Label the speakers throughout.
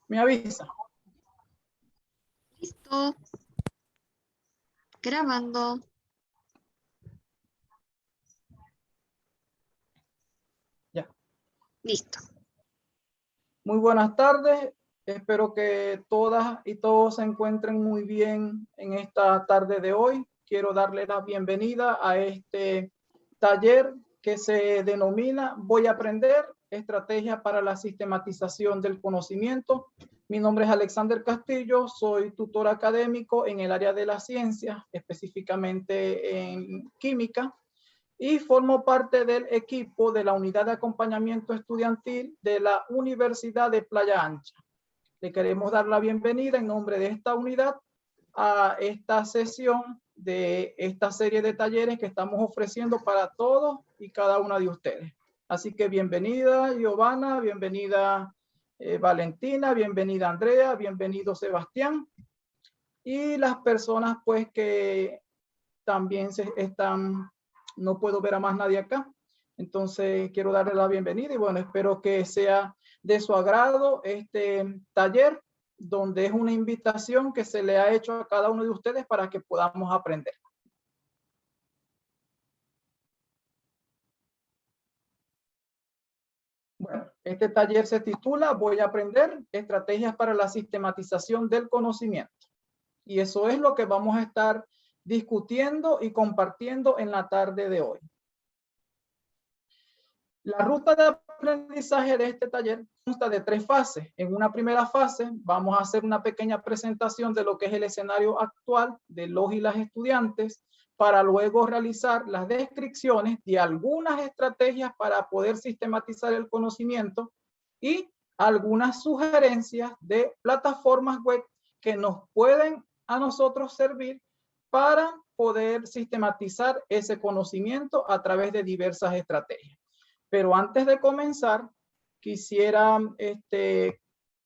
Speaker 1: Me avisa.
Speaker 2: Listo. Grabando.
Speaker 1: Ya.
Speaker 2: Listo.
Speaker 1: Muy buenas tardes. Espero que todas y todos se encuentren muy bien en esta tarde de hoy. Quiero darle la bienvenida a este taller que se denomina Voy a aprender, estrategia para la sistematización del conocimiento. Mi nombre es Alexander Castillo, soy tutor académico en el área de las ciencias, específicamente en química, y formo parte del equipo de la unidad de acompañamiento estudiantil de la Universidad de Playa Ancha. Le queremos dar la bienvenida en nombre de esta unidad a esta sesión de esta serie de talleres que estamos ofreciendo para todos y cada una de ustedes. Así que bienvenida Giovanna, bienvenida Valentina, bienvenida Andrea, bienvenido Sebastián, y las personas pues que también no puedo ver a más nadie acá. Entonces quiero darle la bienvenida y bueno, espero que sea de su agrado este taller, donde es una invitación que se le ha hecho a cada uno de ustedes para que podamos aprender. Bueno, este taller se titula Voy a aprender, estrategias para la sistematización del conocimiento. Y eso es lo que vamos a estar discutiendo y compartiendo en la tarde de hoy. La ruta de aprendizaje de este taller consta de 3 fases. En una primera fase vamos a hacer una pequeña presentación de lo que es el escenario actual de los y las estudiantes, para luego realizar las descripciones de algunas estrategias para poder sistematizar el conocimiento y algunas sugerencias de plataformas web que nos pueden a nosotros servir para poder sistematizar ese conocimiento a través de diversas estrategias. Pero antes de comenzar, quisiera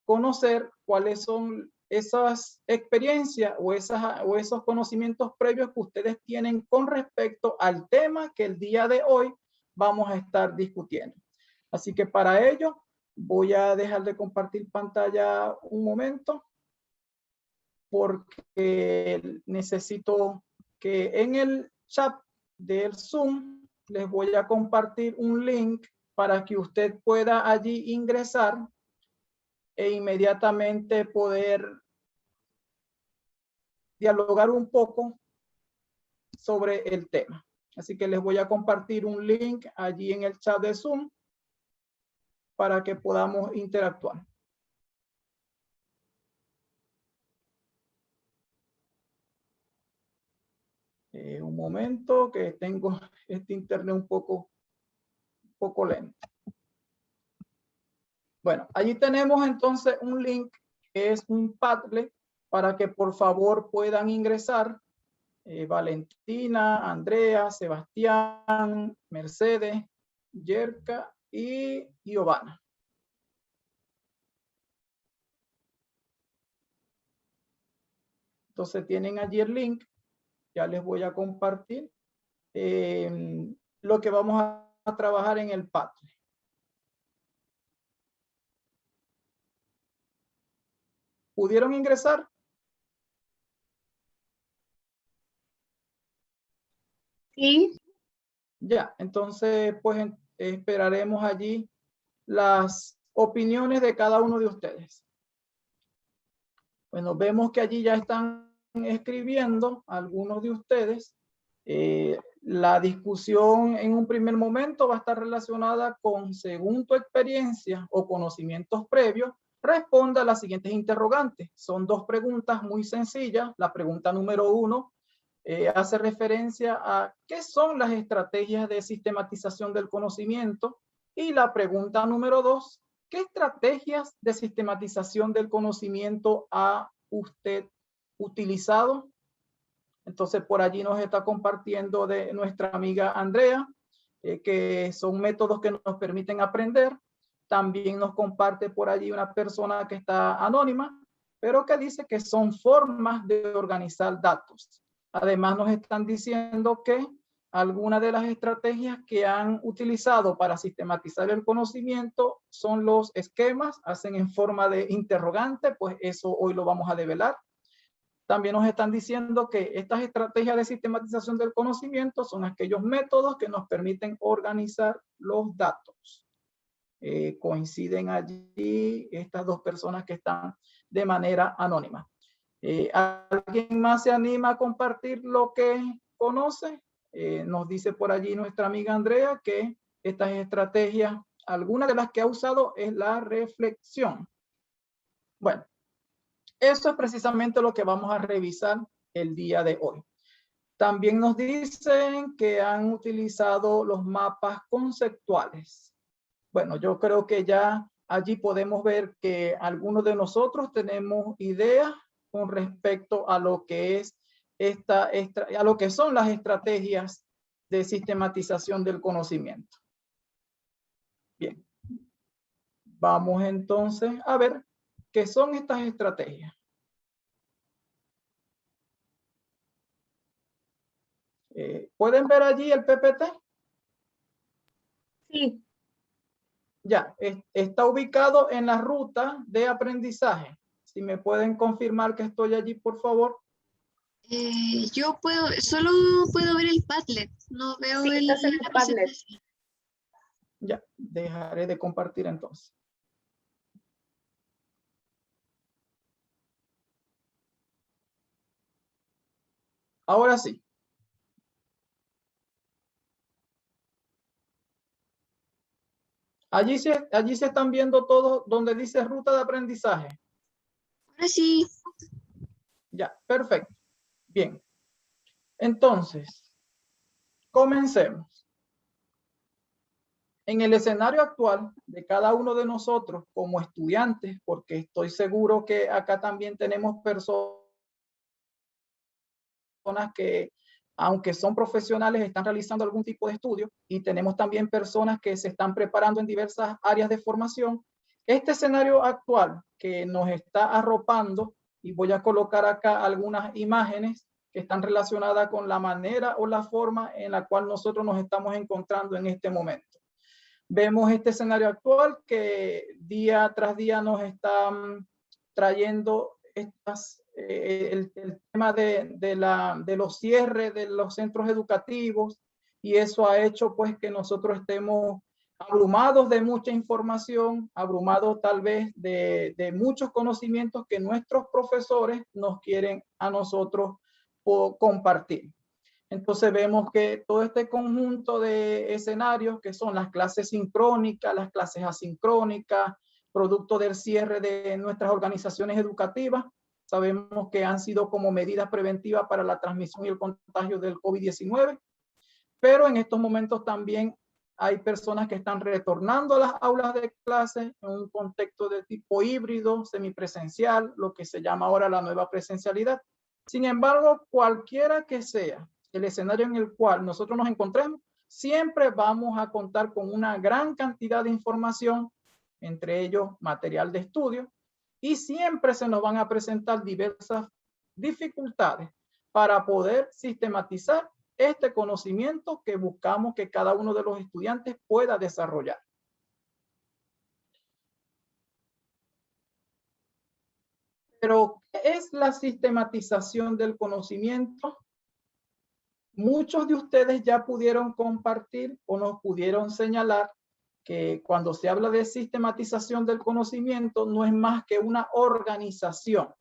Speaker 1: conocer cuáles son esas experiencias o esos conocimientos previos que ustedes tienen con respecto al tema que el día de hoy vamos a estar discutiendo. Así que para ello voy a dejar de compartir pantalla un momento, porque necesito que en el chat del Zoom les voy a compartir un link para que usted pueda allí ingresar e inmediatamente poder dialogar un poco sobre el tema. Así que les voy a compartir un link allí en el chat de Zoom para que podamos interactuar. Un momento, que tengo este internet un poco lento. Bueno, allí tenemos entonces un link que es un Padlet para que por favor puedan ingresar Valentina, Andrea, Sebastián, Mercedes, Yerka y Giovanna. Entonces tienen allí el link. Ya les voy a compartir lo que vamos a trabajar en el Padlet. ¿Pudieron ingresar?
Speaker 2: Sí.
Speaker 1: Ya, entonces pues esperaremos allí las opiniones de cada uno de ustedes. Bueno, vemos que allí ya están escribiendo algunos de ustedes. La discusión en un primer momento va a estar relacionada con, según tu experiencia o conocimientos previos, responda a las siguientes interrogantes. Son 2 preguntas muy sencillas. La pregunta número 1 hace referencia a qué son las estrategias de sistematización del conocimiento, y la pregunta número 2, ¿qué estrategias de sistematización del conocimiento ha usted utilizado? Entonces por allí nos está compartiendo de nuestra amiga Andrea, que son métodos que nos permiten aprender. También nos comparte por allí una persona que está anónima, pero que dice que son formas de organizar datos. Además nos están diciendo que Algunas de las estrategias que han utilizado para sistematizar el conocimiento son los esquemas, hacen en forma de interrogante, pues eso hoy lo vamos a develar. También nos están diciendo que estas estrategias de sistematización del conocimiento son aquellos métodos que nos permiten organizar los datos. Coinciden allí estas dos personas que están de manera anónima. ¿Alguien más se anima a compartir lo que conoce? Nos dice por allí nuestra amiga Andrea que estas estrategias, algunas de las que ha usado es la reflexión. Bueno, eso es precisamente lo que vamos a revisar el día de hoy. También nos dicen que han utilizado los mapas conceptuales. Bueno, yo creo que ya allí podemos ver que algunos de nosotros tenemos ideas con respecto a lo que es a lo que son las estrategias de sistematización del conocimiento. Bien, vamos entonces a ver qué son estas estrategias. ¿Pueden ver allí el PPT?
Speaker 2: Sí.
Speaker 1: Ya, está ubicado en la ruta de aprendizaje. Si me pueden confirmar que estoy allí, por favor.
Speaker 2: Yo solo puedo ver el Padlet, no veo
Speaker 3: Sí, estás en el
Speaker 2: la
Speaker 3: Padlet.
Speaker 2: presentación.
Speaker 1: Ya, dejaré de compartir entonces. Ahora sí. Allí se están viendo todos donde dice ruta de aprendizaje.
Speaker 2: Ahora sí.
Speaker 1: Ya, perfecto. Bien. Entonces, comencemos. En el escenario actual de cada uno de nosotros como estudiantes, porque estoy seguro que acá también tenemos personas que, aunque son profesionales, están realizando algún tipo de estudio, y tenemos también personas que se están preparando en diversas áreas de formación. Este escenario actual que nos está arropando, y voy a colocar acá algunas imágenes que están relacionadas con la manera o la forma en la cual nosotros nos estamos encontrando en este momento. Vemos este escenario actual que día tras día nos está trayendo el tema de los cierres de los centros educativos, y eso ha hecho pues que nosotros estemos abrumados de mucha información, abrumados tal vez de muchos conocimientos que nuestros profesores nos quieren a nosotros compartir. Entonces vemos que todo este conjunto de escenarios que son las clases sincrónicas, las clases asincrónicas, producto del cierre de nuestras organizaciones educativas, sabemos que han sido como medidas preventivas para la transmisión y el contagio del COVID-19, pero en estos momentos también hay personas que están retornando a las aulas de clases en un contexto de tipo híbrido, semipresencial, lo que se llama ahora la nueva presencialidad. Sin embargo, cualquiera que sea el escenario en el cual nosotros nos encontremos, siempre vamos a contar con una gran cantidad de información, entre ellos material de estudio, y siempre se nos van a presentar diversas dificultades para poder sistematizar este conocimiento que buscamos que cada uno de los estudiantes pueda desarrollar. Pero, ¿qué es la sistematización del conocimiento? Muchos de ustedes ya pudieron compartir o nos pudieron señalar que cuando se habla de sistematización del conocimiento no es más que una organización.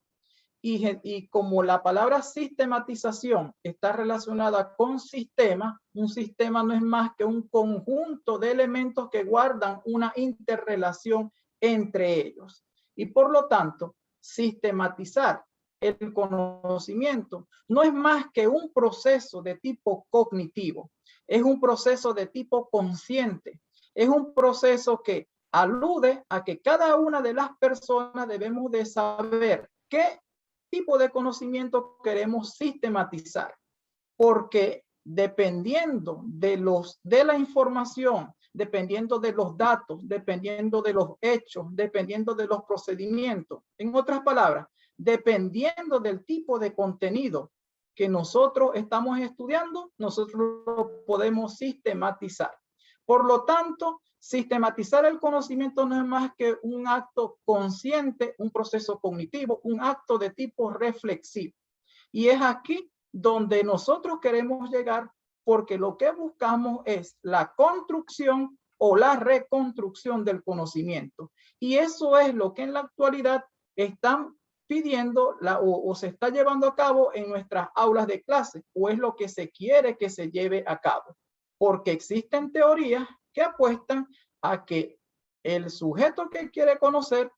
Speaker 1: Y como la palabra sistematización está relacionada con sistema, un sistema no es más que un conjunto de elementos que guardan una interrelación entre ellos. Y por lo tanto, sistematizar el conocimiento no es más que un proceso de tipo cognitivo, es un proceso de tipo consciente, es un proceso que alude a que cada una de las personas debemos de saber qué tipo de conocimiento queremos sistematizar, porque dependiendo de la información, dependiendo de los datos, dependiendo de los hechos, dependiendo de los procedimientos, en otras palabras, dependiendo del tipo de contenido que nosotros estamos estudiando, nosotros lo podemos sistematizar. Por lo tanto, sistematizar el conocimiento no es más que un acto consciente, un proceso cognitivo, un acto de tipo reflexivo. Y es aquí donde nosotros queremos llegar, porque lo que buscamos es la construcción o la reconstrucción del conocimiento. Y eso es lo que en la actualidad están pidiendo o se está llevando a cabo en nuestras aulas de clase, o es lo que se quiere que se lleve a cabo. Porque existen teorías que apuestan a que el sujeto que quiere conocer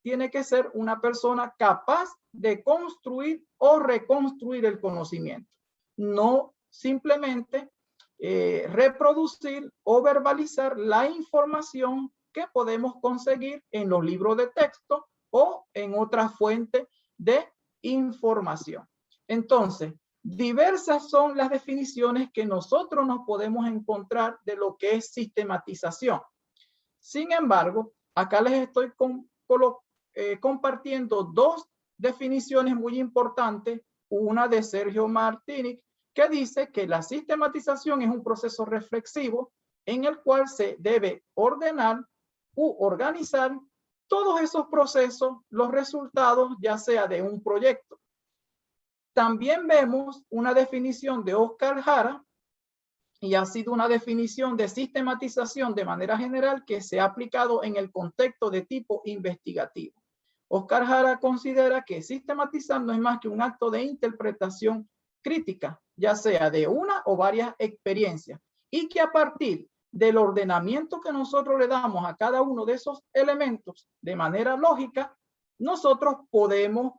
Speaker 1: tiene que ser una persona capaz de construir o reconstruir el conocimiento. No simplemente reproducir o verbalizar la información que podemos conseguir en los libros de texto o en otras fuentes de información. Entonces, diversas son las definiciones que nosotros nos podemos encontrar de lo que es sistematización. Sin embargo, acá les estoy compartiendo dos definiciones muy importantes, una de Sergio Martínez, que dice que la sistematización es un proceso reflexivo en el cual se debe ordenar u organizar todos esos procesos, los resultados, ya sea de un proyecto. También vemos una definición de Oscar Jara, y ha sido una definición de sistematización de manera general que se ha aplicado en el contexto de tipo investigativo. Oscar Jara considera que sistematizar no es más que un acto de interpretación crítica, ya sea de una o varias experiencias, y que a partir del ordenamiento que nosotros le damos a cada uno de esos elementos de manera lógica, nosotros podemos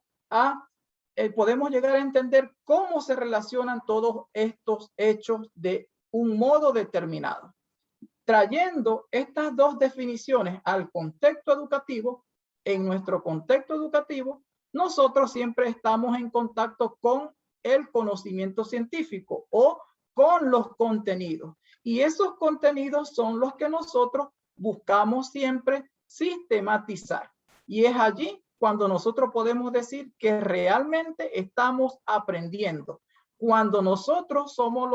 Speaker 1: llegar a entender cómo se relacionan todos estos hechos de un modo determinado. Trayendo estas dos definiciones al contexto educativo, en nuestro contexto educativo, nosotros siempre estamos en contacto con el conocimiento científico o con los contenidos. Y esos contenidos son los que nosotros buscamos siempre sistematizar. Y es allí cuando nosotros podemos decir que realmente estamos aprendiendo. Cuando nosotros somos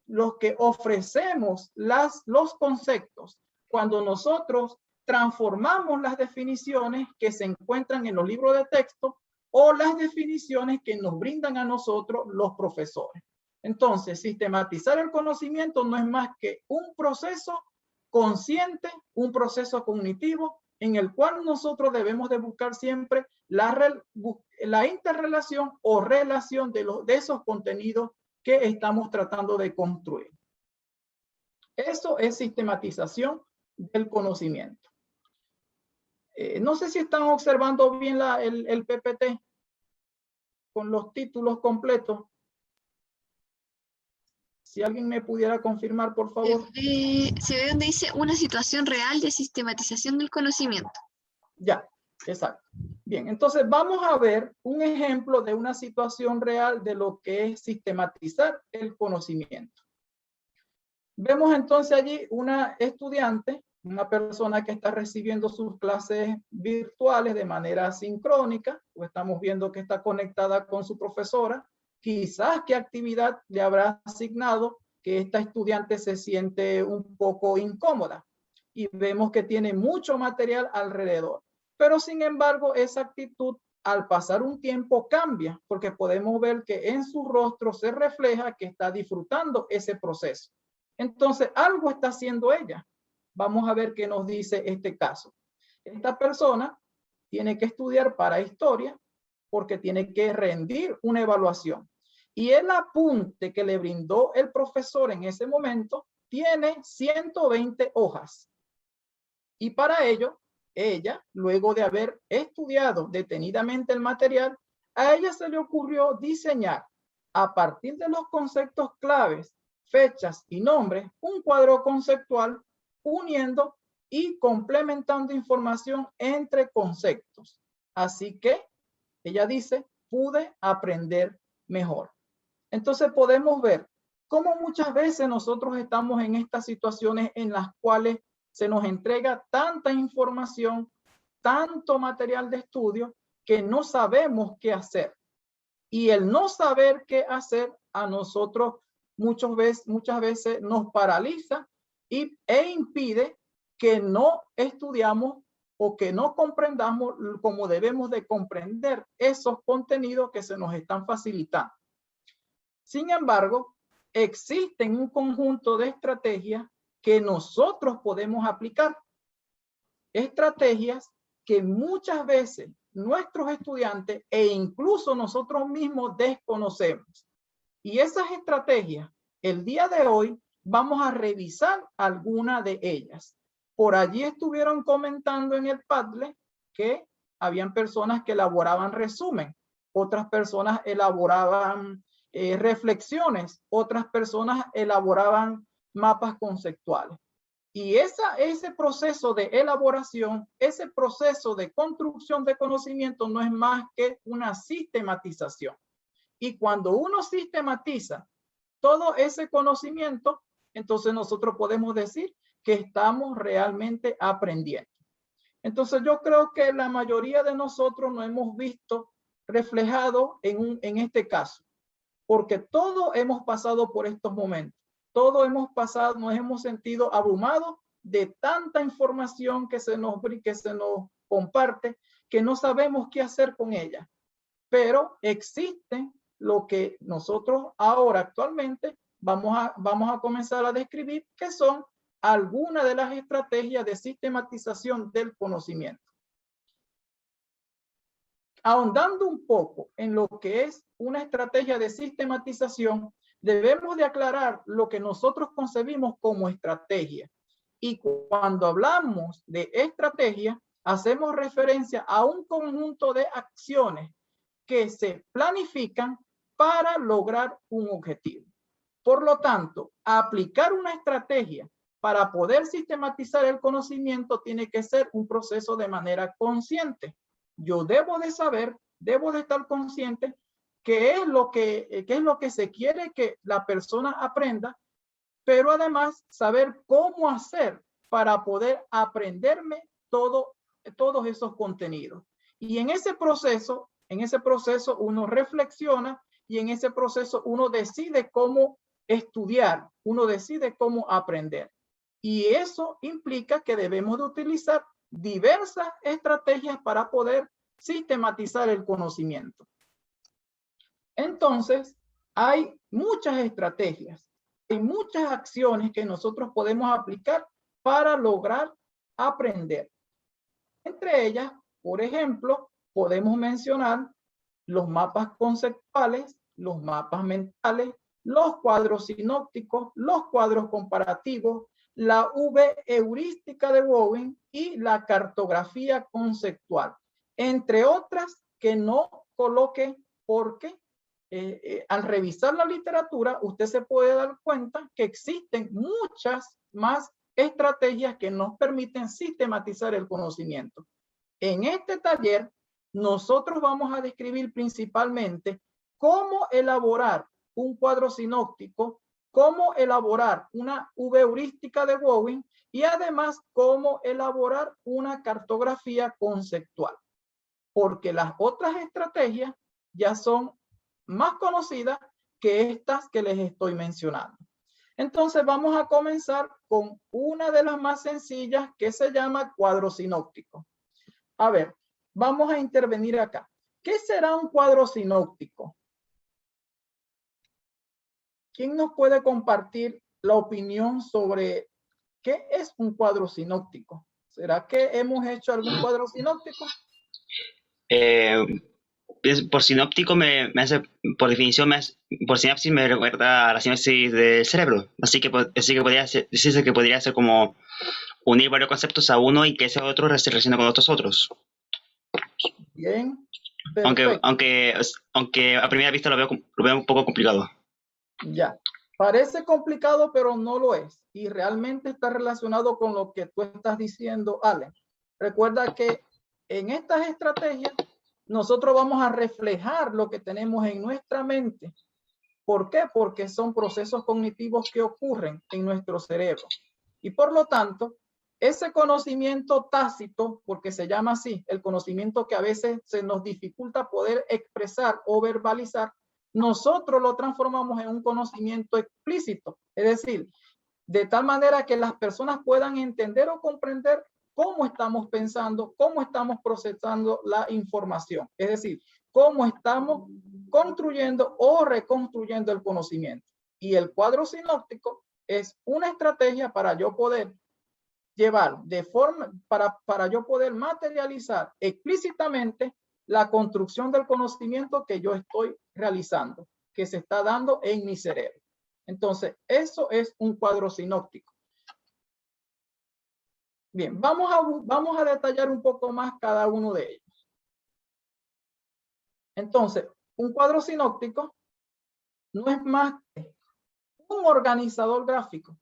Speaker 1: los que ofrecemos los conceptos, cuando nosotros transformamos las definiciones que se encuentran en los libros de texto o las definiciones que nos brindan a nosotros los profesores. Entonces, sistematizar el conocimiento no es más que un proceso consciente, un proceso cognitivo en el cual nosotros debemos de buscar siempre la interrelación o relación de esos contenidos que estamos tratando de construir. Eso es sistematización del conocimiento. No sé si están observando bien el PPT con los títulos completos. Si alguien me pudiera confirmar, por favor.
Speaker 2: Se ve donde dice una situación real de sistematización del conocimiento.
Speaker 1: Ya, exacto. Bien, entonces vamos a ver un ejemplo de una situación real de lo que es sistematizar el conocimiento. Vemos entonces allí una estudiante, una persona que está recibiendo sus clases virtuales de manera sincrónica, o estamos viendo que está conectada con su profesora. Quizás qué actividad le habrá asignado que esta estudiante se siente un poco incómoda. Y vemos que tiene mucho material alrededor. Pero sin embargo, esa actitud al pasar un tiempo cambia, porque podemos ver que en su rostro se refleja que está disfrutando ese proceso. Entonces, algo está haciendo ella. Vamos a ver qué nos dice este caso. Esta persona tiene que estudiar para historia porque tiene que rendir una evaluación. Y el apunte que le brindó el profesor en ese momento tiene 120 hojas. Y para ello, ella, luego de haber estudiado detenidamente el material, a ella se le ocurrió diseñar, a partir de los conceptos claves, fechas y nombres, un cuadro conceptual uniendo y complementando información entre conceptos. Así que, ella dice, pude aprender mejor. Entonces podemos ver cómo muchas veces nosotros estamos en estas situaciones en las cuales se nos entrega tanta información, tanto material de estudio, que no sabemos qué hacer. Y el no saber qué hacer a nosotros muchas veces nos paraliza e impide que no estudiamos o que no comprendamos como debemos de comprender esos contenidos que se nos están facilitando. Sin embargo, existen un conjunto de estrategias que nosotros podemos aplicar. Estrategias que muchas veces nuestros estudiantes e incluso nosotros mismos desconocemos. Y esas estrategias, el día de hoy, vamos a revisar algunas de ellas. Por allí estuvieron comentando en el Padlet que habían personas que elaboraban resumen, otras personas elaboraban reflexiones, otras personas elaboraban mapas conceptuales. Y ese proceso de elaboración, ese proceso de construcción de conocimiento no es más que una sistematización. Y cuando uno sistematiza todo ese conocimiento, entonces nosotros podemos decir que estamos realmente aprendiendo. Entonces yo creo que la mayoría de nosotros nos hemos visto reflejado en este caso, porque todos hemos pasado por estos momentos. Todos hemos pasado, nos hemos sentido abrumados de tanta información que se nos comparte, que no sabemos qué hacer con ella. Pero existe lo que nosotros ahora actualmente vamos a comenzar a describir, que son algunas de las estrategias de sistematización del conocimiento. Ahondando un poco en lo que es una estrategia de sistematización, debemos de aclarar lo que nosotros concebimos como estrategia. Y cuando hablamos de estrategia, hacemos referencia a un conjunto de acciones que se planifican para lograr un objetivo. Por lo tanto, aplicar una estrategia para poder sistematizar el conocimiento tiene que ser un proceso de manera consciente. Yo debo de saber, debo de estar consciente qué es lo que se quiere que la persona aprenda, pero además saber cómo hacer para poder aprenderme todos esos contenidos. Y en ese proceso uno reflexiona y en ese proceso uno decide cómo estudiar, uno decide cómo aprender. Y eso implica que debemos de utilizar diversas estrategias para poder sistematizar el conocimiento. Entonces, hay muchas estrategias, hay muchas acciones que nosotros podemos aplicar para lograr aprender. Entre ellas, por ejemplo, podemos mencionar los mapas conceptuales, los mapas mentales, los cuadros sinópticos, los cuadros comparativos, la V-heurística de Bowen y la cartografía conceptual, entre otras que no coloque porque al revisar la literatura usted se puede dar cuenta que existen muchas más estrategias que nos permiten sistematizar el conocimiento. En este taller nosotros vamos a describir principalmente cómo elaborar un cuadro sinóptico, cómo elaborar una V-heurística de Bowen y además cómo elaborar una cartografía conceptual. Porque las otras estrategias ya son más conocidas que estas que les estoy mencionando. Entonces vamos a comenzar con una de las más sencillas que se llama cuadro sinóptico. A ver, vamos a intervenir acá. ¿Qué será un cuadro sinóptico? ¿Quién nos puede compartir la opinión sobre qué es un cuadro sinóptico? ¿Será que hemos hecho algún cuadro sinóptico?
Speaker 3: Por sinóptico me hace, por definición, por sinapsis me recuerda a la sinapsis del cerebro. Así que podría decirse que podría ser como unir varios conceptos a uno y que ese otro se relaciona con otros otros.
Speaker 1: Bien.
Speaker 3: Aunque a primera vista lo veo un poco complicado.
Speaker 1: Ya. Parece complicado, pero no lo es. Y realmente está relacionado con lo que tú estás diciendo, Allen. Recuerda que en estas estrategias nosotros vamos a reflejar lo que tenemos en nuestra mente. ¿Por qué? Porque son procesos cognitivos que ocurren en nuestro cerebro. Y por lo tanto, ese conocimiento tácito, porque se llama así, el conocimiento que a veces se nos dificulta poder expresar o verbalizar, nosotros lo transformamos en un conocimiento explícito. Es decir, de tal manera que las personas puedan entender o comprender cómo estamos pensando, cómo estamos procesando la información. Es decir, cómo estamos construyendo o reconstruyendo el conocimiento. Y el cuadro sinóptico es una estrategia para yo poder llevar de forma, para yo poder materializar explícitamente la construcción del conocimiento que yo estoy realizando, que se está dando en mi cerebro. Entonces, eso es un cuadro sinóptico. Bien, vamos a detallar un poco más cada uno de ellos. Entonces, un cuadro sinóptico no es más que un organizador gráfico.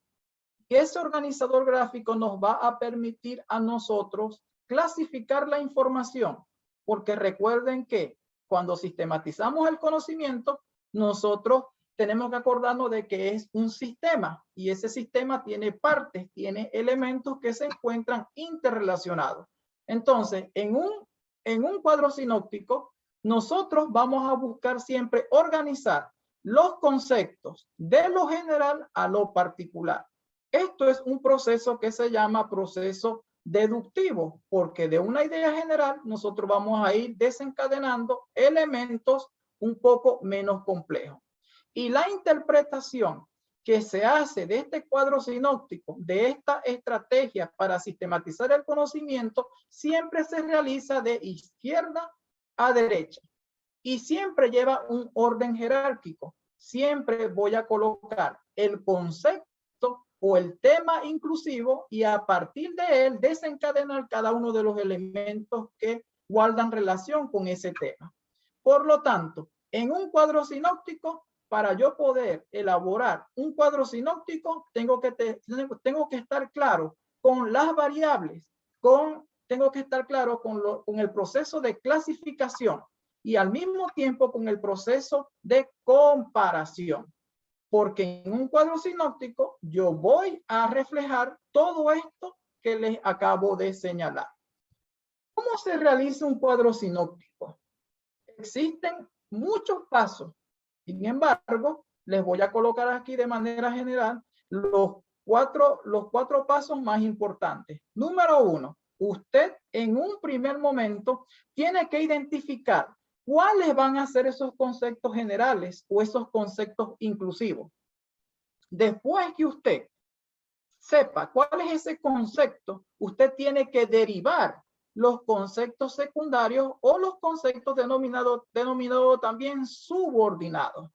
Speaker 1: Y ese organizador gráfico nos va a permitir a nosotros clasificar la información, porque recuerden que cuando sistematizamos el conocimiento, nosotros tenemos que acordarnos de que es un sistema y ese sistema tiene partes, tiene elementos que se encuentran interrelacionados. Entonces, en un cuadro sinóptico, nosotros vamos a buscar siempre organizar los conceptos de lo general a lo particular. Esto es un proceso que se llama proceso deductivo, porque de una idea general nosotros vamos a ir desencadenando elementos un poco menos complejos. Y la interpretación que se hace de este cuadro sinóptico, de esta estrategia para sistematizar el conocimiento, siempre se realiza de izquierda a derecha y siempre lleva un orden jerárquico. Siempre voy a colocar el concepto o el tema inclusivo y a partir de él desencadenar cada uno de los elementos que guardan relación con ese tema. Por lo tanto, en un cuadro sinóptico, para yo poder elaborar un cuadro sinóptico, tengo que estar claro con las variables, tengo que estar claro con el proceso de clasificación y al mismo tiempo con el proceso de comparación. Porque en un cuadro sinóptico yo voy a reflejar todo esto que les acabo de señalar. ¿Cómo se realiza un cuadro sinóptico? Existen muchos pasos. Sin embargo, les voy a colocar aquí de manera general los cuatro pasos más importantes. Número 1, usted en un primer momento tiene que identificar cuáles van a ser esos conceptos generales o esos conceptos inclusivos. Después que usted sepa cuál es ese concepto, usted tiene que derivar los conceptos secundarios o los conceptos denominados también subordinados.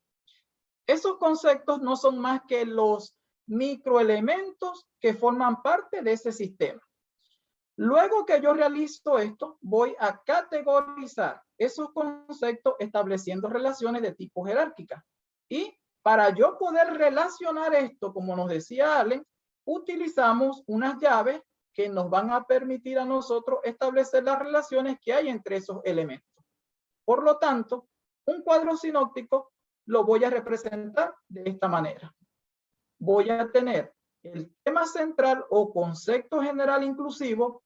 Speaker 1: Esos conceptos no son más que los microelementos que forman parte de ese sistema. Luego que yo realizo esto, voy a categorizar esos conceptos estableciendo relaciones de tipo jerárquica. Y para yo poder relacionar esto, como nos decía Allen, utilizamos unas llaves que nos van a permitir a nosotros establecer las relaciones que hay entre esos elementos. Por lo tanto, un cuadro sinóptico lo voy a representar de esta manera. Voy a tener el tema central o concepto general inclusivo.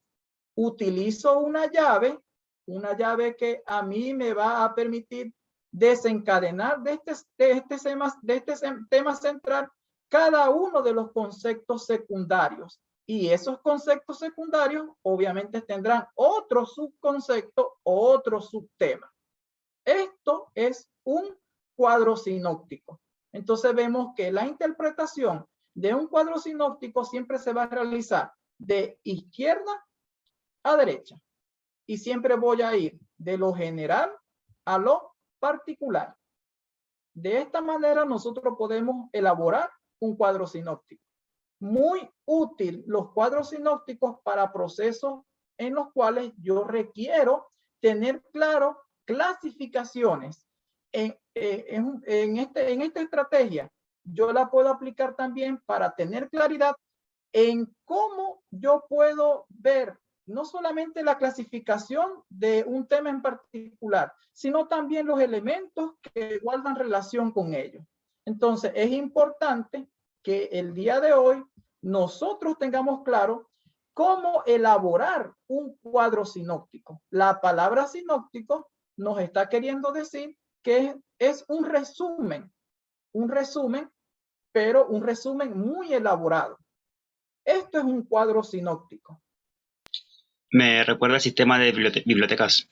Speaker 1: Utilizo una llave que a mí me va a permitir desencadenar de este tema central cada uno de los conceptos secundarios. Y esos conceptos secundarios obviamente tendrán otro subconcepto o otro subtema. Esto es un cuadro sinóptico. Entonces vemos que la interpretación de un cuadro sinóptico siempre se va a realizar de izquierda a derecha. Y siempre voy a ir de lo general a lo particular. De esta manera nosotros podemos elaborar un cuadro sinóptico. Muy útil los cuadros sinópticos para procesos en los cuales yo requiero tener claro clasificaciones. En esta estrategia yo la puedo aplicar también para tener claridad en cómo yo puedo ver no solamente la clasificación de un tema en particular, sino también los elementos que guardan relación con ellos. Entonces, es importante que el día de hoy nosotros tengamos claro cómo elaborar un cuadro sinóptico. La palabra sinóptico nos está queriendo decir que es un resumen, pero un resumen muy elaborado. Esto es un cuadro sinóptico.
Speaker 3: Me recuerda al sistema de bibliotecas.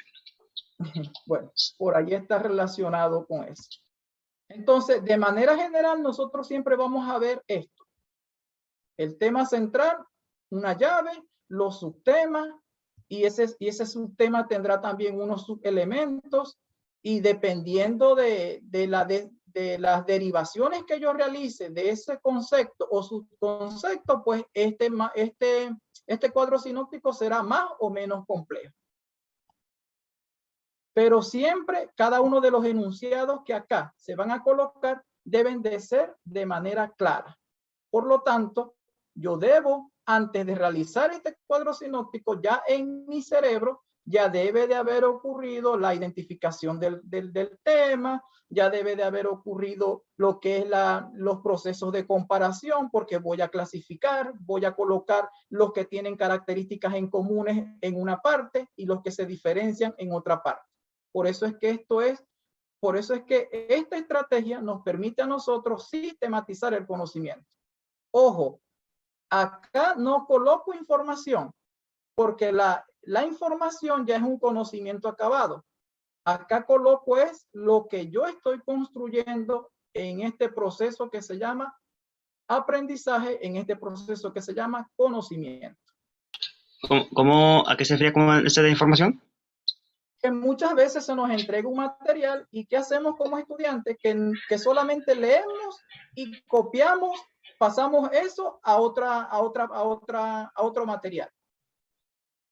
Speaker 1: Bueno, por ahí está relacionado con eso. Entonces, de manera general, nosotros siempre vamos a ver esto. El tema central, una llave, los subtemas, y ese subtema tendrá también unos subelementos, y dependiendo de las derivaciones que yo realice de ese concepto o subconcepto, pues este cuadro sinóptico será más o menos complejo. Pero siempre cada uno de los enunciados que acá se van a colocar deben de ser de manera clara. Por lo tanto, yo debo, antes de realizar este cuadro sinóptico, ya en mi cerebro, ya debe de haber ocurrido la identificación del tema, ya debe de haber ocurrido lo que es los procesos de comparación, porque voy a clasificar, voy a colocar los que tienen características en comunes en una parte y los que se diferencian en otra parte. Por eso es que esta estrategia nos permite a nosotros sistematizar el conocimiento. Ojo, acá no coloco información, porque la información ya es un conocimiento acabado. Acá coloco es lo que yo estoy construyendo en este proceso que se llama aprendizaje, en este proceso que se llama conocimiento.
Speaker 3: ¿A qué se refiere con esa información?
Speaker 1: Que muchas veces se nos entrega un material y ¿qué hacemos como estudiantes? Que solamente leemos y copiamos, pasamos eso a otro material.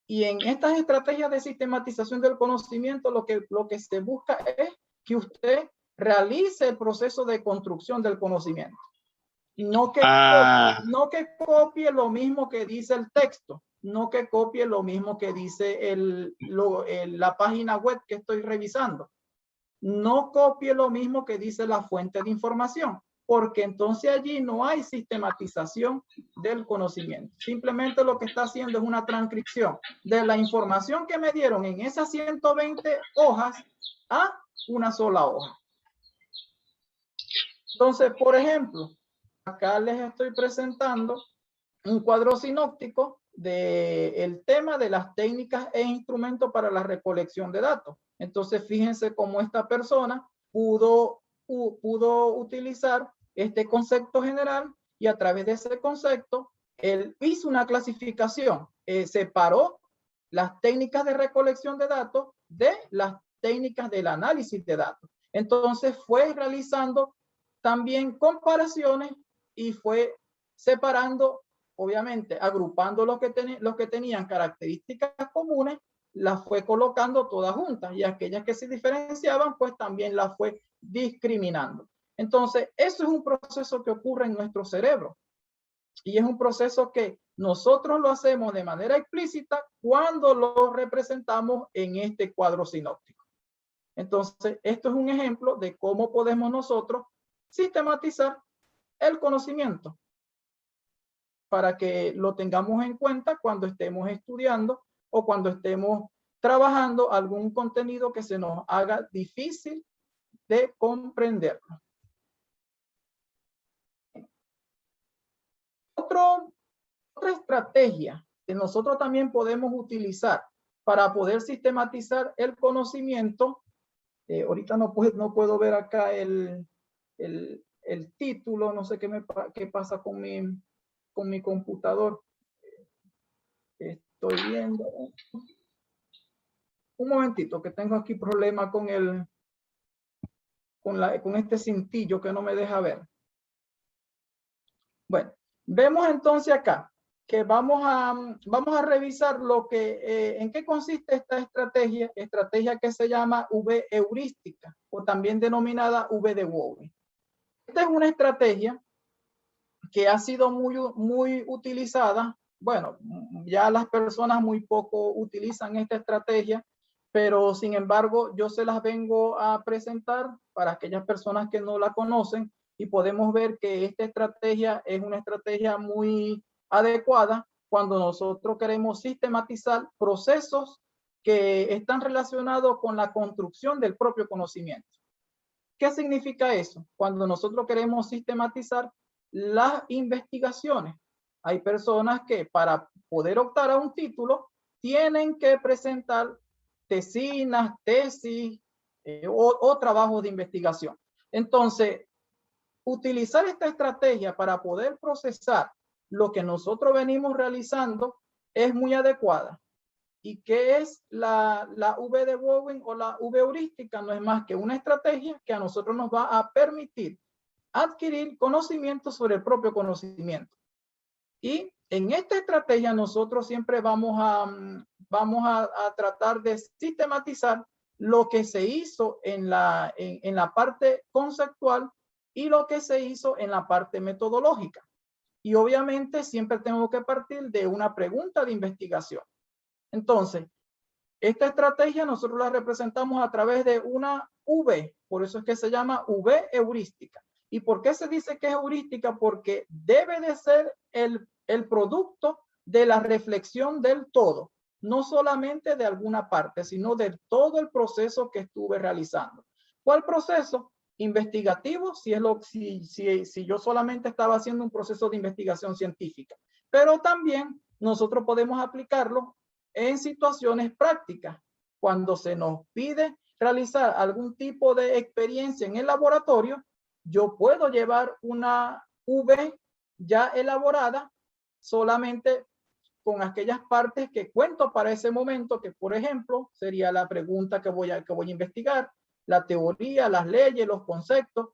Speaker 1: Y en estas estrategias de sistematización del conocimiento, lo que se busca es que usted realice el proceso de construcción del conocimiento. No que copie lo mismo que dice el texto, no que copie lo mismo que dice la página web que estoy revisando. No copie lo mismo que dice la fuente de información, porque entonces allí no hay sistematización del conocimiento. Simplemente lo que está haciendo es una transcripción de la información que me dieron en esas 120 hojas a una sola hoja. Entonces, por ejemplo, acá les estoy presentando un cuadro sinóptico del tema de las técnicas e instrumentos para la recolección de datos. Entonces, fíjense cómo esta persona pudo utilizar este concepto general y a través de ese concepto, él hizo una clasificación, separó las técnicas de recolección de datos de las técnicas del análisis de datos. Entonces, fue realizando también comparaciones y fue separando, obviamente, agrupando los que tenían características comunes, las fue colocando todas juntas y aquellas que se diferenciaban, pues también las fue discriminando. Entonces, eso es un proceso que ocurre en nuestro cerebro y es un proceso que nosotros lo hacemos de manera explícita cuando lo representamos en este cuadro sinóptico. Entonces, esto es un ejemplo de cómo podemos nosotros sistematizar el conocimiento para que lo tengamos en cuenta cuando estemos estudiando o cuando estemos trabajando algún contenido que se nos haga difícil de comprenderlo. Otra estrategia que nosotros también podemos utilizar para poder sistematizar el conocimiento, ahorita no puedo ver acá el título, no sé qué pasa con mi computador. Estoy viendo. Un momentito, que tengo aquí problema con este cintillo que no me deja ver. Bueno, vemos entonces acá que vamos a revisar en qué consiste esta estrategia que se llama V heurística o también denominada V de Wobbe. Esta es una estrategia que ha sido muy utilizada. Bueno, ya las personas muy poco utilizan esta estrategia, pero sin embargo yo se las vengo a presentar para aquellas personas que no la conocen y podemos ver que esta estrategia es una estrategia muy adecuada cuando nosotros queremos sistematizar procesos que están relacionados con la construcción del propio conocimiento. ¿Qué significa eso? Cuando nosotros queremos sistematizar las investigaciones, hay personas que para poder optar a un título tienen que presentar tesinas, tesis o trabajos de investigación. Entonces, utilizar esta estrategia para poder procesar lo que nosotros venimos realizando es muy adecuada. ¿Y qué es la V de Bowen o la V heurística? No es más que una estrategia que a nosotros nos va a permitir adquirir conocimiento sobre el propio conocimiento. Y en esta estrategia nosotros siempre vamos a tratar de sistematizar lo que se hizo en la parte conceptual y lo que se hizo en la parte metodológica. Y obviamente siempre tengo que partir de una pregunta de investigación. Entonces, esta estrategia nosotros la representamos a través de una V, por eso es que se llama V heurística. ¿Y por qué se dice que es heurística? Porque debe de ser el producto de la reflexión del todo, no solamente de alguna parte, sino de todo el proceso que estuve realizando. ¿Cuál proceso? Investigativo, si yo solamente estaba haciendo un proceso de investigación científica, pero también nosotros podemos aplicarlo en situaciones prácticas, cuando se nos pide realizar algún tipo de experiencia en el laboratorio, yo puedo llevar una V ya elaborada solamente con aquellas partes que cuento para ese momento, que por ejemplo sería la pregunta que voy a investigar, la teoría, las leyes, los conceptos,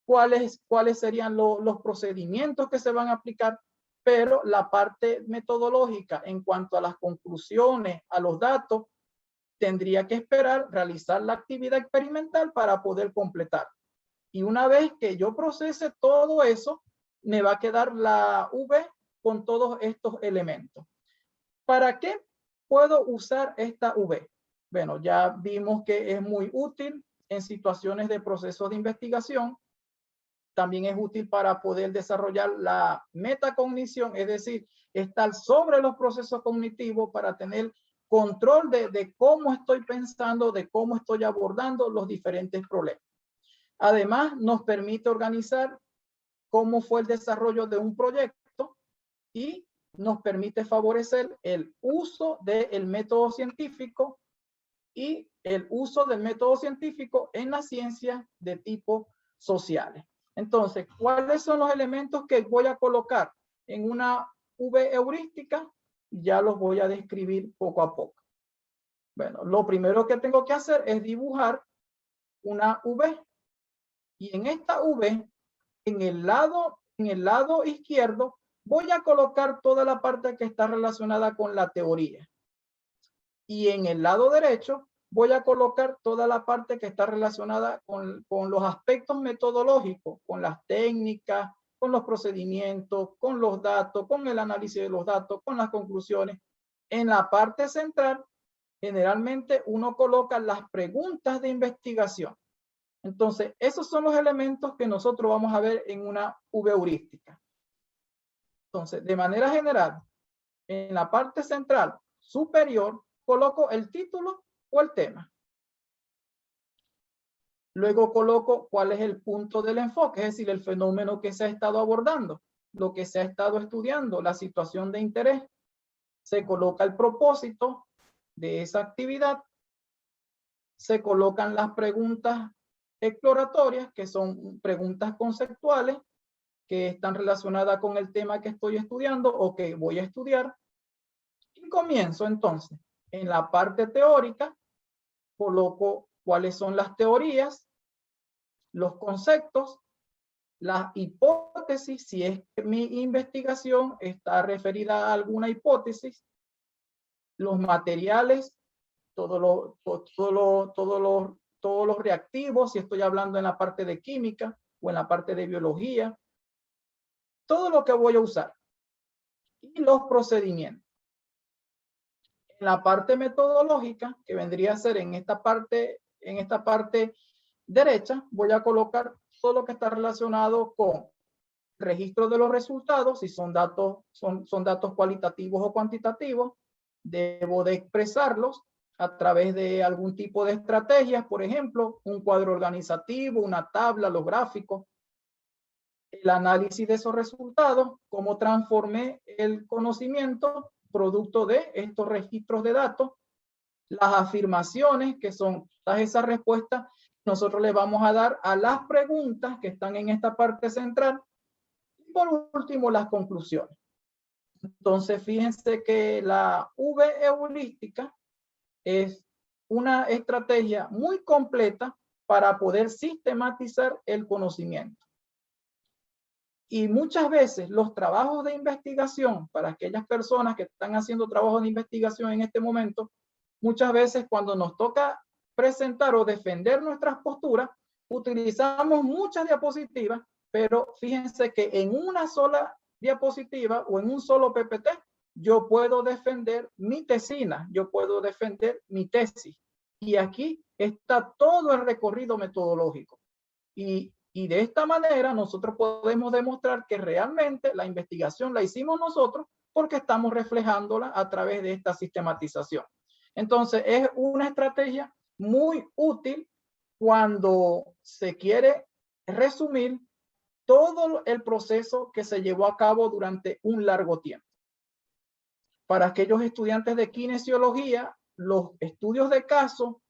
Speaker 1: cuáles serían los procedimientos que se van a aplicar, pero la parte metodológica en cuanto a las conclusiones, a los datos, tendría que esperar realizar la actividad experimental para poder completar. Y una vez que yo procese todo eso, me va a quedar la V con todos estos elementos. ¿Para qué puedo usar esta V? Bueno, ya vimos que es muy útil en situaciones de procesos de investigación. También es útil para poder desarrollar la metacognición, es decir, estar sobre los procesos cognitivos para tener control de cómo estoy pensando, de cómo estoy abordando los diferentes problemas. Además, nos permite organizar cómo fue el desarrollo de un proyecto y nos permite favorecer el uso del método científico y el uso del método científico en las ciencias de tipo sociales. Entonces, ¿cuáles son los elementos que voy a colocar en una V heurística? Ya los voy a describir poco a poco. Bueno, lo primero que tengo que hacer es dibujar una V. Y en esta V, en el lado izquierdo, voy a colocar toda la parte que está relacionada con la teoría. Y en el lado derecho, voy a colocar toda la parte que está relacionada con los aspectos metodológicos, con las técnicas, con los procedimientos, con los datos, con el análisis de los datos, con las conclusiones. En la parte central, generalmente uno coloca las preguntas de investigación. Entonces, esos son los elementos que nosotros vamos a ver en una V heurística. Entonces, de manera general, en la parte central superior, coloco el título o el tema. Luego coloco cuál es el punto del enfoque, es decir, el fenómeno que se ha estado abordando, lo que se ha estado estudiando, la situación de interés. Se coloca el propósito de esa actividad. Se colocan las preguntas exploratorias, que son preguntas conceptuales, que están relacionadas con el tema que estoy estudiando o que voy a estudiar. Y comienzo entonces. En la parte teórica, coloco cuáles son las teorías, los conceptos, las hipótesis, si es que mi investigación está referida a alguna hipótesis, los materiales, todos los reactivos, si estoy hablando en la parte de química o en la parte de biología, todo lo que voy a usar y los procedimientos. En la parte metodológica, que vendría a ser en esta parte derecha, voy a colocar todo lo que está relacionado con registro de los resultados, si son datos, son datos cualitativos o cuantitativos, debo de expresarlos a través de algún tipo de estrategias, por ejemplo, un cuadro organizativo, una tabla, los gráficos, el análisis de esos resultados, cómo transformé el conocimiento producto de estos registros de datos, las afirmaciones, que son todas esas respuestas, nosotros le vamos a dar a las preguntas que están en esta parte central, y por último, las conclusiones. Entonces, fíjense que la V-heurística es una estrategia muy completa para poder sistematizar el conocimiento. Y muchas veces los trabajos de investigación, para aquellas personas que están haciendo trabajos de investigación en este momento, muchas veces cuando nos toca presentar o defender nuestras posturas, utilizamos muchas diapositivas, pero fíjense que en una sola diapositiva o en un solo PPT, yo puedo defender mi tesina, yo puedo defender mi tesis. Y aquí está todo el recorrido metodológico. Y de esta manera nosotros podemos demostrar que realmente la investigación la hicimos nosotros porque estamos reflejándola a través de esta sistematización. Entonces es una estrategia muy útil cuando se quiere resumir todo el proceso que se llevó a cabo durante un largo tiempo. Para aquellos estudiantes de kinesiología, los estudios de caso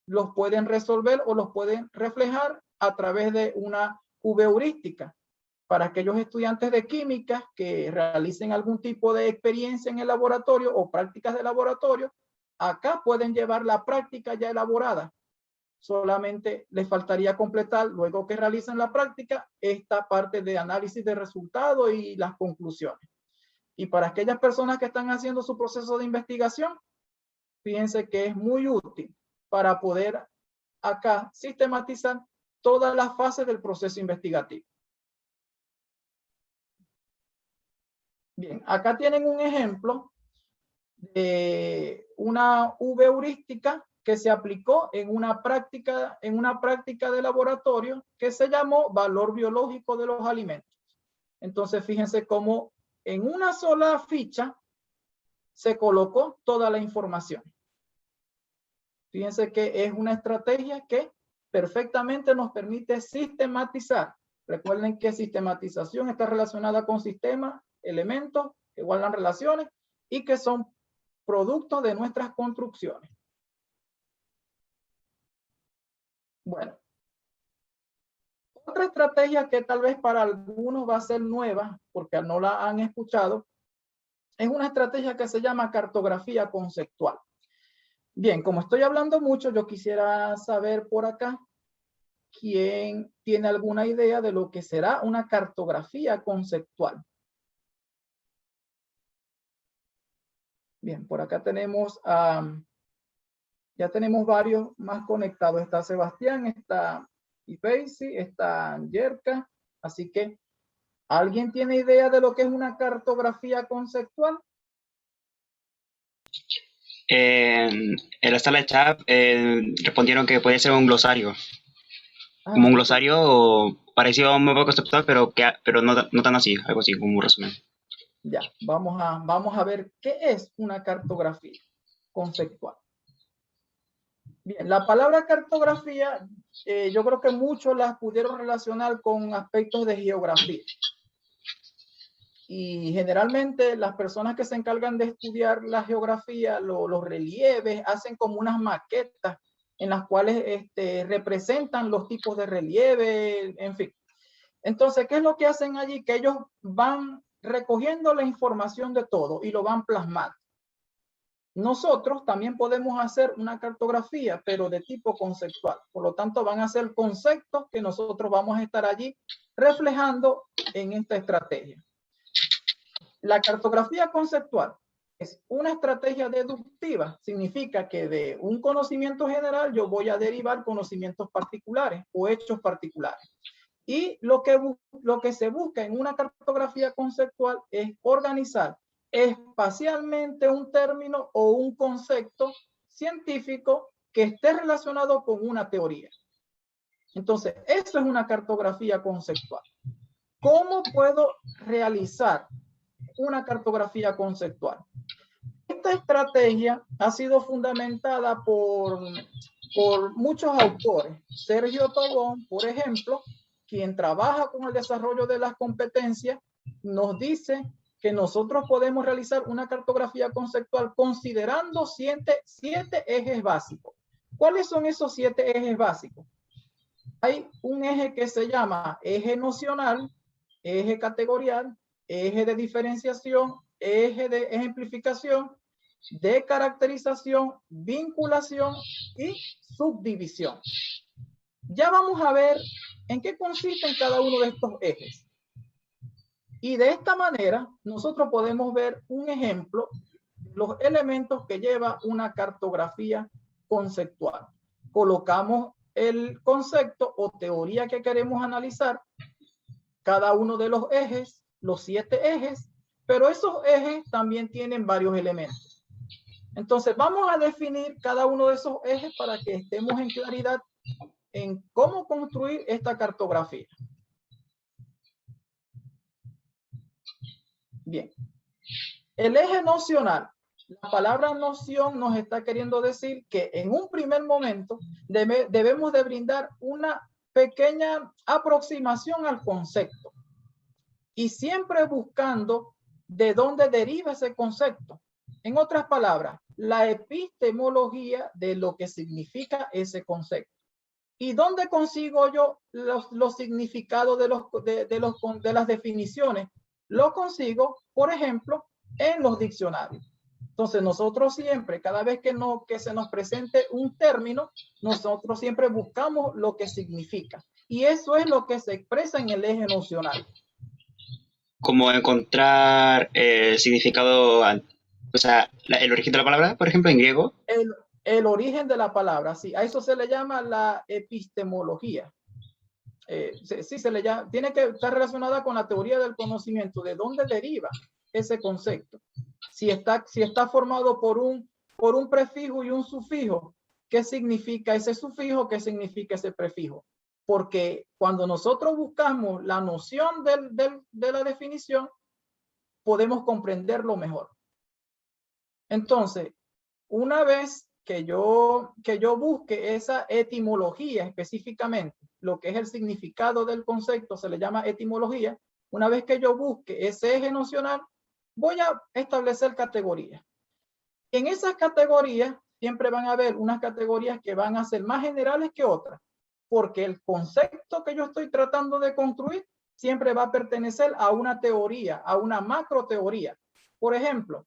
Speaker 1: los pueden resolver o los pueden reflejar a través de una V-heurística. Para aquellos estudiantes de química que realicen algún tipo de experiencia en el laboratorio o prácticas de laboratorio, acá pueden llevar la práctica ya elaborada. Solamente les faltaría completar, luego que realicen la práctica, esta parte de análisis de resultados y las conclusiones. Y para aquellas personas que están haciendo su proceso de investigación, fíjense que es muy útil para poder acá sistematizar todas las fases del proceso investigativo. Bien, acá tienen un ejemplo de una V-heurística que se aplicó en una práctica de laboratorio que se llamó valor biológico de los alimentos. Entonces, fíjense cómo en una sola ficha se colocó toda la información. Fíjense que es una estrategia que perfectamente nos permite sistematizar. Recuerden que sistematización está relacionada con sistemas, elementos que guardan relaciones y que son productos de nuestras construcciones. Bueno, otra estrategia que tal vez para algunos va a ser nueva porque no la han escuchado, es una estrategia que se llama cartografía conceptual. Bien, como estoy hablando mucho, yo quisiera saber por acá quién tiene alguna idea de lo que será una cartografía conceptual. Bien, por acá tenemos, ya tenemos varios más conectados. Está Sebastián, está Ipeisi, está Yerka. Así que, ¿alguien tiene idea de lo que es una cartografía conceptual?
Speaker 3: En la sala de chat respondieron que puede ser un glosario. Como un glosario parecido a un mapa conceptual, pero no tan así, algo así, como un resumen.
Speaker 1: Ya, vamos a ver qué es una cartografía conceptual. Bien, la palabra cartografía, yo creo que muchos las pudieron relacionar con aspectos de geografía. Y generalmente las personas que se encargan de estudiar la geografía, los relieves, hacen como unas maquetas en las cuales representan los tipos de relieve, en fin. Entonces, ¿qué es lo que hacen allí? Que ellos van recogiendo la información de todo y lo van plasmando. Nosotros también podemos hacer una cartografía, pero de tipo conceptual. Por lo tanto, van a ser conceptos que nosotros vamos a estar allí reflejando en esta estrategia. La cartografía conceptual es una estrategia deductiva. Significa que de un conocimiento general yo voy a derivar conocimientos particulares o hechos particulares. Y lo que se busca en una cartografía conceptual es organizar espacialmente un término o un concepto científico que esté relacionado con una teoría. Entonces, eso es una cartografía conceptual. ¿Cómo puedo realizar una cartografía conceptual? Esta estrategia ha sido fundamentada por muchos autores. Sergio Tobón, por ejemplo, quien trabaja con el desarrollo de las competencias, nos dice que nosotros podemos realizar una cartografía conceptual considerando siete ejes básicos. ¿Cuáles son esos 7 ejes básicos? Hay un eje que se llama eje nocional, eje categorial, eje de diferenciación, eje de ejemplificación, de caracterización, vinculación y subdivisión. Ya vamos a ver en qué consisten cada uno de estos ejes. Y de esta manera, nosotros podemos ver un ejemplo de los elementos que lleva una cartografía conceptual. Colocamos el concepto o teoría que queremos analizar, cada uno de los ejes, los 7 ejes, pero esos ejes también tienen varios elementos. Entonces, vamos a definir cada uno de esos ejes para que estemos en claridad en cómo construir esta cartografía. Bien. El eje nocional. La palabra noción nos está queriendo decir que en un primer momento debemos de brindar una pequeña aproximación al concepto y siempre buscando de dónde deriva ese concepto. En otras palabras, la epistemología de lo que significa ese concepto. ¿Y dónde consigo yo los significados de las definiciones? Lo consigo, por ejemplo, en los diccionarios. Entonces, nosotros siempre, cada vez que se nos presente un término, nosotros siempre buscamos lo que significa. Y eso es lo que se expresa en el eje nocional.
Speaker 3: Como encontrar el significado, o sea, el origen de la palabra, por ejemplo, en griego.
Speaker 1: El origen de la palabra, sí. A eso se le llama la epistemología. Sí, se le llama, tiene que estar relacionada con la teoría del conocimiento, de dónde deriva ese concepto. Si está formado por un prefijo y un sufijo, ¿qué significa ese sufijo? ¿Qué significa ese prefijo? Porque cuando nosotros buscamos la noción de la definición, podemos comprenderlo mejor. Entonces, una vez que yo busque esa etimología específicamente, lo que es el significado del concepto se le llama etimología. Una vez que yo busque ese eje nocional, voy a establecer categorías. En esas categorías siempre van a haber unas categorías que van a ser más generales que otras, porque el concepto que yo estoy tratando de construir siempre va a pertenecer a una teoría, a una macro teoría. Por ejemplo,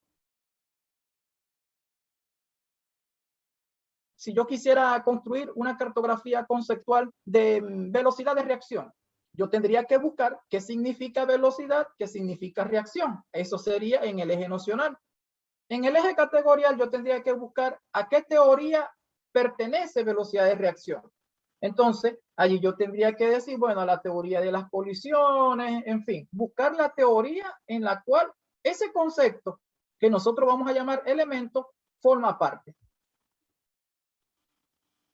Speaker 1: si yo quisiera construir una cartografía conceptual de velocidad de reacción, yo tendría que buscar qué significa velocidad, qué significa reacción. Eso sería en el eje nocional. En el eje categorial yo tendría que buscar a qué teoría pertenece velocidad de reacción. Entonces, allí yo tendría que decir, bueno, a la teoría de las colisiones, en fin, buscar la teoría en la cual ese concepto que nosotros vamos a llamar elemento forma parte.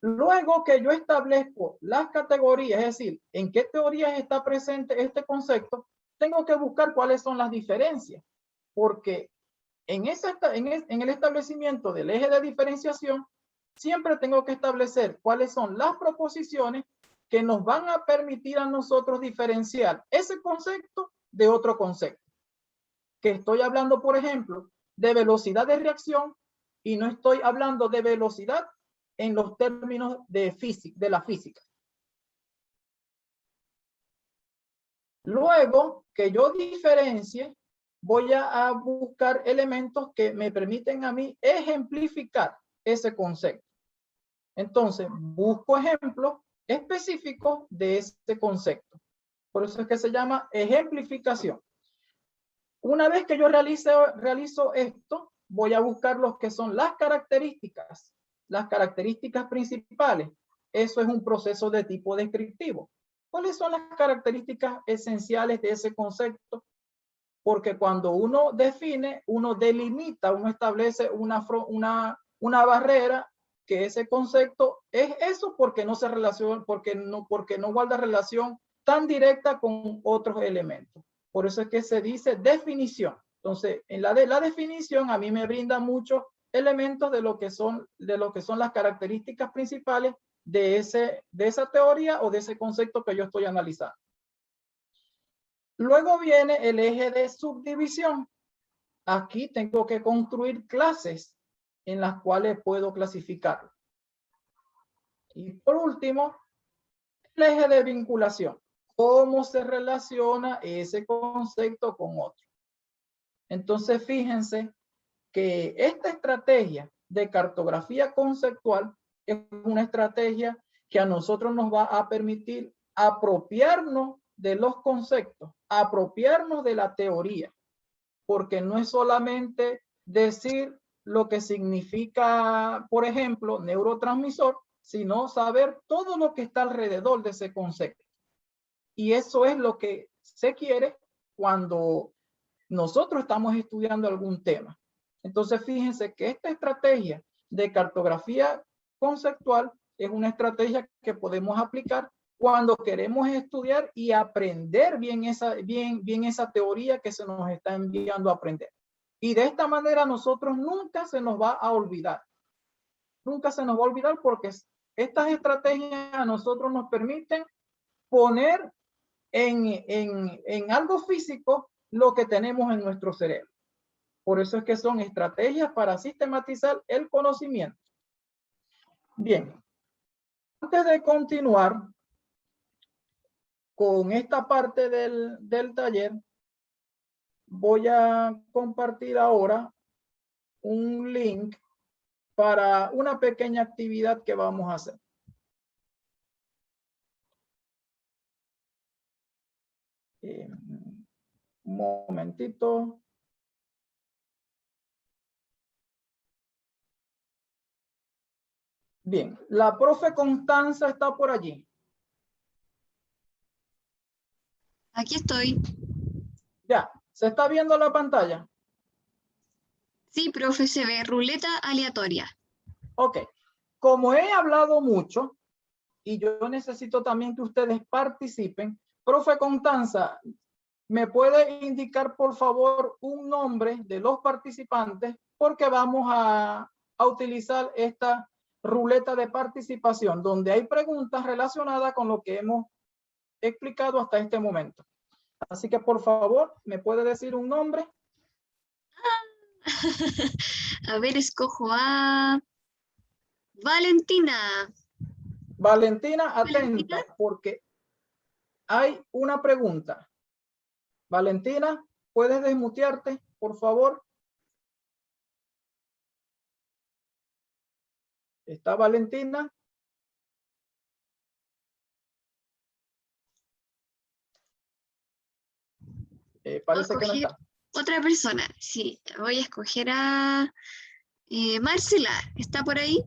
Speaker 1: Luego que yo establezco las categorías, es decir, en qué teorías está presente este concepto, tengo que buscar cuáles son las diferencias, porque en el establecimiento del eje de diferenciación, siempre tengo que establecer cuáles son las proposiciones que nos van a permitir a nosotros diferenciar ese concepto de otro concepto. Que estoy hablando, por ejemplo, de velocidad de reacción y no estoy hablando de velocidad en los términos de la física. Luego que yo diferencie, voy a buscar elementos que me permiten a mí ejemplificar ese concepto. Entonces, busco ejemplos específicos de ese concepto. Por eso es que se llama ejemplificación. Una vez que yo realizo esto, voy a buscar los que son las características principales. Eso es un proceso de tipo descriptivo. ¿Cuáles son las características esenciales de ese concepto? Porque cuando uno define, uno delimita, uno establece una barrera, que ese concepto es eso porque no se relaciona, porque no guarda relación tan directa con otros elementos. Por eso es que se dice definición. Entonces, en la definición a mí me brinda muchos elementos de lo que son las características principales de esa teoría o de ese concepto que yo estoy analizando. Luego viene el eje de subdivisión. Aquí tengo que construir clases en las cuales puedo clasificarlo. Y por último, el eje de vinculación. ¿Cómo se relaciona ese concepto con otro? Entonces, fíjense que esta estrategia de cartografía conceptual es una estrategia que a nosotros nos va a permitir apropiarnos de los conceptos, apropiarnos de la teoría, porque no es solamente decir lo que significa, por ejemplo, neurotransmisor, sino saber todo lo que está alrededor de ese concepto. Y eso es lo que se quiere cuando nosotros estamos estudiando algún tema. Entonces, fíjense que esta estrategia de cartografía conceptual es una estrategia que podemos aplicar cuando queremos estudiar y aprender bien esa teoría que se nos está enviando a aprender. Y de esta manera nosotros nunca se nos va a olvidar. Nunca se nos va a olvidar porque estas estrategias a nosotros nos permiten poner en algo físico lo que tenemos en nuestro cerebro. Por eso es que son estrategias para sistematizar el conocimiento. Bien, antes de continuar con esta parte del taller, voy a compartir ahora un link para una pequeña actividad que vamos a hacer. Un momentito. Bien, la profe Constanza está por allí.
Speaker 2: Aquí estoy.
Speaker 1: Ya, ¿se está viendo la pantalla?
Speaker 2: Sí, profe, se ve ruleta aleatoria.
Speaker 1: Ok, como he hablado mucho y yo necesito también que ustedes participen, profe Constanza, ¿me puede indicar por favor un nombre de los participantes? Porque vamos a utilizar esta ruleta de participación donde hay preguntas relacionadas con lo que hemos explicado hasta este momento. Así que por favor, ¿me puede decir un nombre?
Speaker 2: A ver, escojo a Valentina.
Speaker 1: Valentina, atenta, porque hay una pregunta. Valentina, ¿puedes desmutearte, por favor? ¿Está Valentina? Parece que no está.
Speaker 2: Otra persona, sí. Voy a escoger a Marcela. ¿Está por ahí?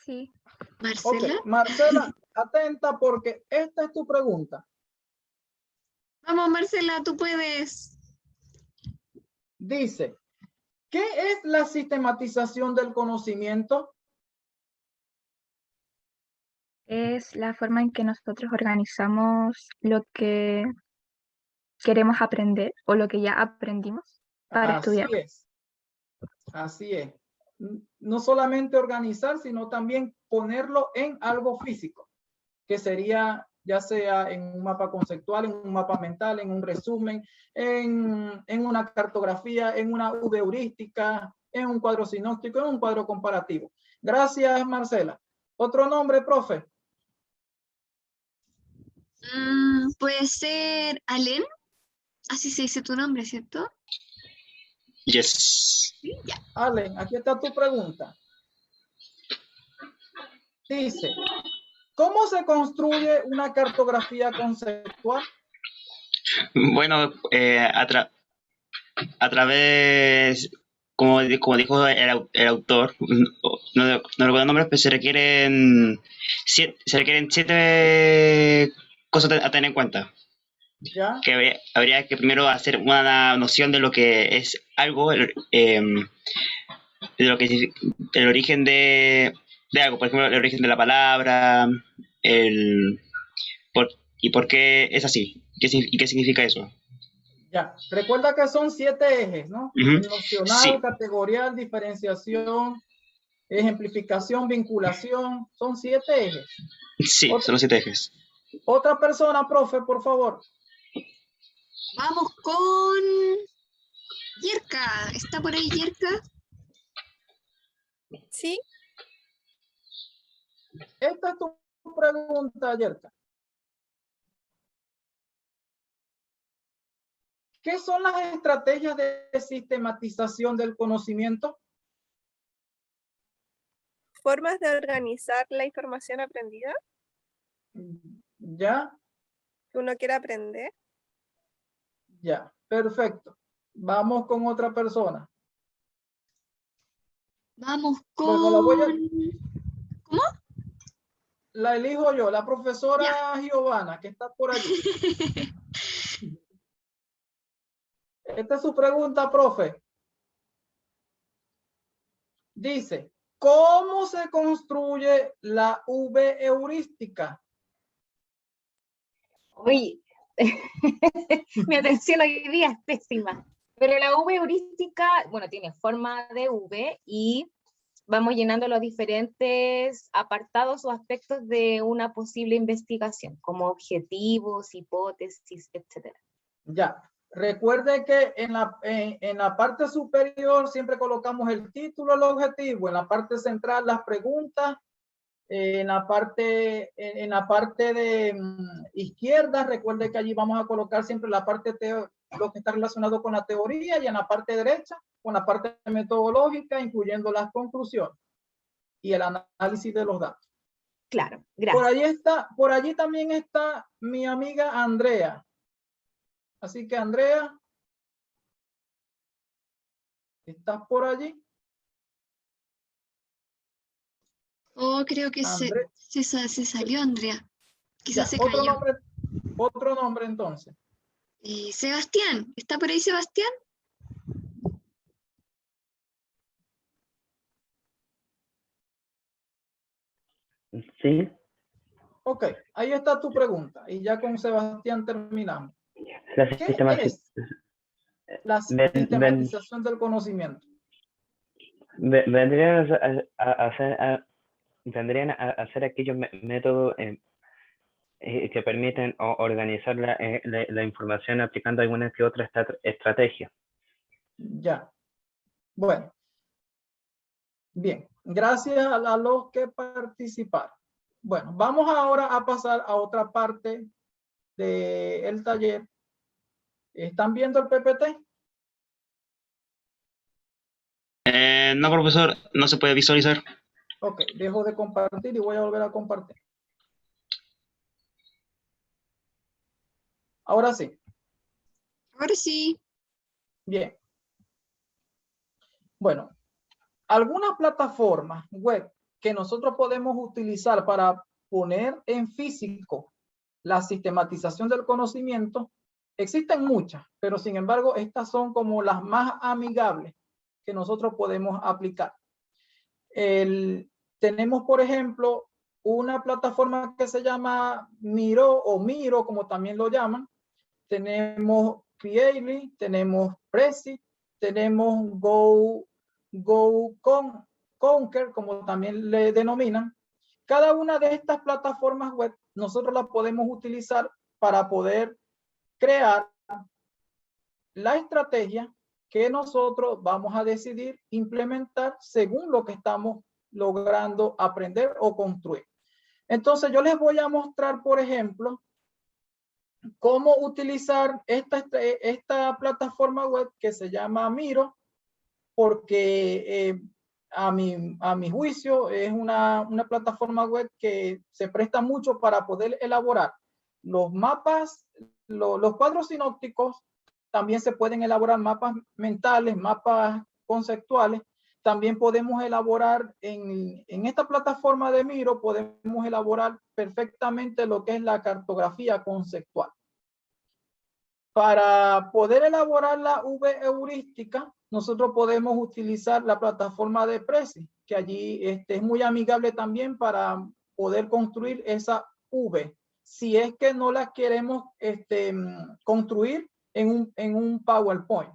Speaker 4: Sí.
Speaker 2: Marcela.
Speaker 1: Ok, Marcela, atenta porque esta es tu pregunta.
Speaker 2: Vamos, Marcela, tú puedes.
Speaker 1: Dice, ¿qué es la sistematización del conocimiento?
Speaker 4: Es la forma en que nosotros organizamos lo que queremos aprender o lo que ya aprendimos para estudiar.
Speaker 1: Así es. Así es. No solamente organizar, sino también ponerlo en algo físico, que sería ya sea en un mapa conceptual, en un mapa mental, en un resumen, en una cartografía, en una heurística, en un cuadro sinóptico, en un cuadro comparativo. Gracias, Marcela. ¿Otro nombre, profe?
Speaker 2: Puede ser Alen. Así se dice tu nombre, ¿cierto?
Speaker 3: Yes.
Speaker 2: Sí, ya.
Speaker 1: Allen, aquí está tu pregunta. Dice, ¿cómo se construye una cartografía conceptual?
Speaker 3: Bueno, a través, como dijo el autor, no recuerdo el nombre, pero se requieren 7 cosas a tener en cuenta.
Speaker 1: ¿Ya?
Speaker 3: Que habría que primero hacer una noción de lo que es algo, de lo que el origen de algo, por ejemplo, el origen de la palabra, el, y por qué es así. ¿Y qué significa eso?
Speaker 1: Ya, recuerda que son 7 ejes, ¿no?
Speaker 3: Ujú.
Speaker 1: El nocional,
Speaker 3: Sí,
Speaker 1: categorial, diferenciación, ejemplificación, vinculación. Son 7 ejes.
Speaker 3: sí, son los 7 ejes.
Speaker 1: Otra persona, profe, por favor.
Speaker 2: Vamos con Yerka. ¿Está por ahí Yerka?
Speaker 5: Sí,
Speaker 1: Esta es tu pregunta, Yerka. ¿Qué son las estrategias de sistematización del conocimiento?
Speaker 5: formas de organizar la información aprendida
Speaker 1: Ya,
Speaker 5: que uno quiere aprender.
Speaker 1: ya, perfecto. Vamos con otra persona.
Speaker 2: Vamos con...
Speaker 1: Bueno,
Speaker 2: ¿Cómo?
Speaker 1: la elijo yo, la profesora Giovanna, que está por allí. Esta es su pregunta, profe. Dice, ¿cómo se construye la V heurística?
Speaker 6: Uy, mi atención hoy día es pésima. Pero la V heurística, bueno, tiene forma de V y vamos llenando los diferentes apartados o aspectos de una posible investigación, como objetivos, hipótesis, etc.
Speaker 1: Ya, recuerde que en la parte superior siempre colocamos el título, el objetivo, en la parte central las preguntas, en la parte de izquierda, recuerde que allí vamos a colocar siempre la parte lo que está relacionado con la teoría, y en la parte derecha con la parte metodológica, incluyendo las conclusiones y el análisis de los datos.
Speaker 6: Claro, gracias.
Speaker 1: Por allí también está mi amiga Andrea. Así que Andrea, ¿estás por allí?
Speaker 2: Oh, creo que se salió Andrea. Quizás
Speaker 1: Ya,
Speaker 2: se cayó.
Speaker 1: otro nombre entonces.
Speaker 2: Sebastián. ¿Está por ahí Sebastián?
Speaker 7: Sí,
Speaker 1: Ok, ahí está tu pregunta. Y ya con Sebastián terminamos.
Speaker 7: la
Speaker 1: ¿Qué
Speaker 7: sistematización.
Speaker 1: es la sistematización del conocimiento?
Speaker 7: Vendrían vendrían a hacer aquellos métodos que permiten organizar la información aplicando alguna que otra estrategia.
Speaker 1: Ya. Bueno. Bien. Gracias a los que participaron. Bueno, vamos ahora a pasar a otra parte del taller. ¿Están viendo el PPT?
Speaker 3: No, profesor, no se puede visualizar.
Speaker 1: Ok, dejo de compartir y voy a volver a compartir. Ahora sí.
Speaker 2: Ahora sí.
Speaker 1: Bien. Bueno, algunas plataformas web que nosotros podemos utilizar para poner en físico la sistematización del conocimiento, existen muchas, pero sin embargo estas son como las más amigables que nosotros podemos aplicar. Tenemos, por ejemplo, una plataforma que se llama Miro o Miro, como también lo llaman. Tenemos Creately, tenemos Prezi, tenemos Conquer, como también le denominan. Cada una de estas plataformas web nosotros las podemos utilizar para poder crear la estrategia que nosotros vamos a decidir implementar según lo que estamos logrando aprender o construir. Entonces yo les voy a mostrar, por ejemplo, cómo utilizar esta plataforma web que se llama Miro, porque a mi juicio es una plataforma web que se presta mucho para poder elaborar los mapas, los cuadros sinópticos. También se pueden elaborar mapas mentales, mapas conceptuales. También podemos elaborar en esta plataforma de Miro, podemos elaborar perfectamente lo que es la cartografía conceptual. Para poder elaborar la V heurística, nosotros podemos utilizar la plataforma de Prezi, que allí es muy amigable también para poder construir esa V, si es que no la queremos construir en un PowerPoint.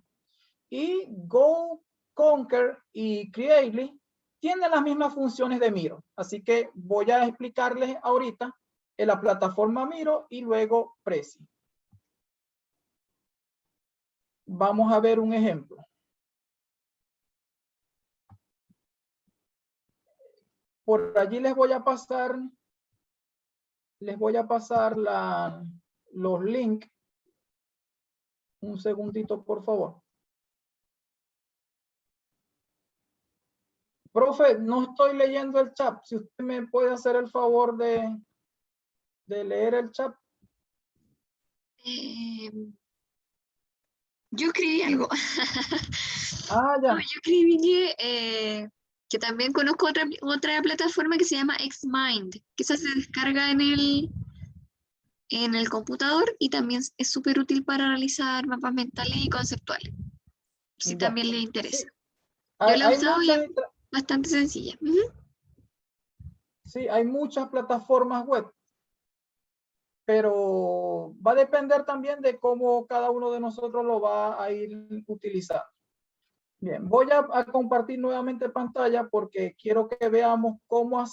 Speaker 1: Y Go, Conquer y Creately tienen las mismas funciones de Miro. Así que voy a explicarles ahorita en la plataforma Miro y luego Prezi. Vamos a ver un ejemplo. Por allí les voy a pasar los links. Un segundito, por favor. Profe, no estoy leyendo el chat. Si usted me puede hacer el favor de leer el chat.
Speaker 2: Yo escribí algo.
Speaker 1: Ah, ya.
Speaker 2: No, yo escribí que también conozco otra plataforma que se llama Xmind, que esa se descarga en el computador y también es súper útil para realizar mapas mentales y conceptuales. Si
Speaker 1: Ya.
Speaker 2: también les interesa.
Speaker 1: Sí.
Speaker 2: Yo la he
Speaker 1: Hay
Speaker 2: usado y
Speaker 1: muchas,
Speaker 2: es bastante sencilla.
Speaker 1: sí, hay muchas plataformas web, pero va a depender también de cómo cada uno de nosotros lo va a ir utilizando. Bien, voy a compartir nuevamente pantalla porque quiero que veamos cómo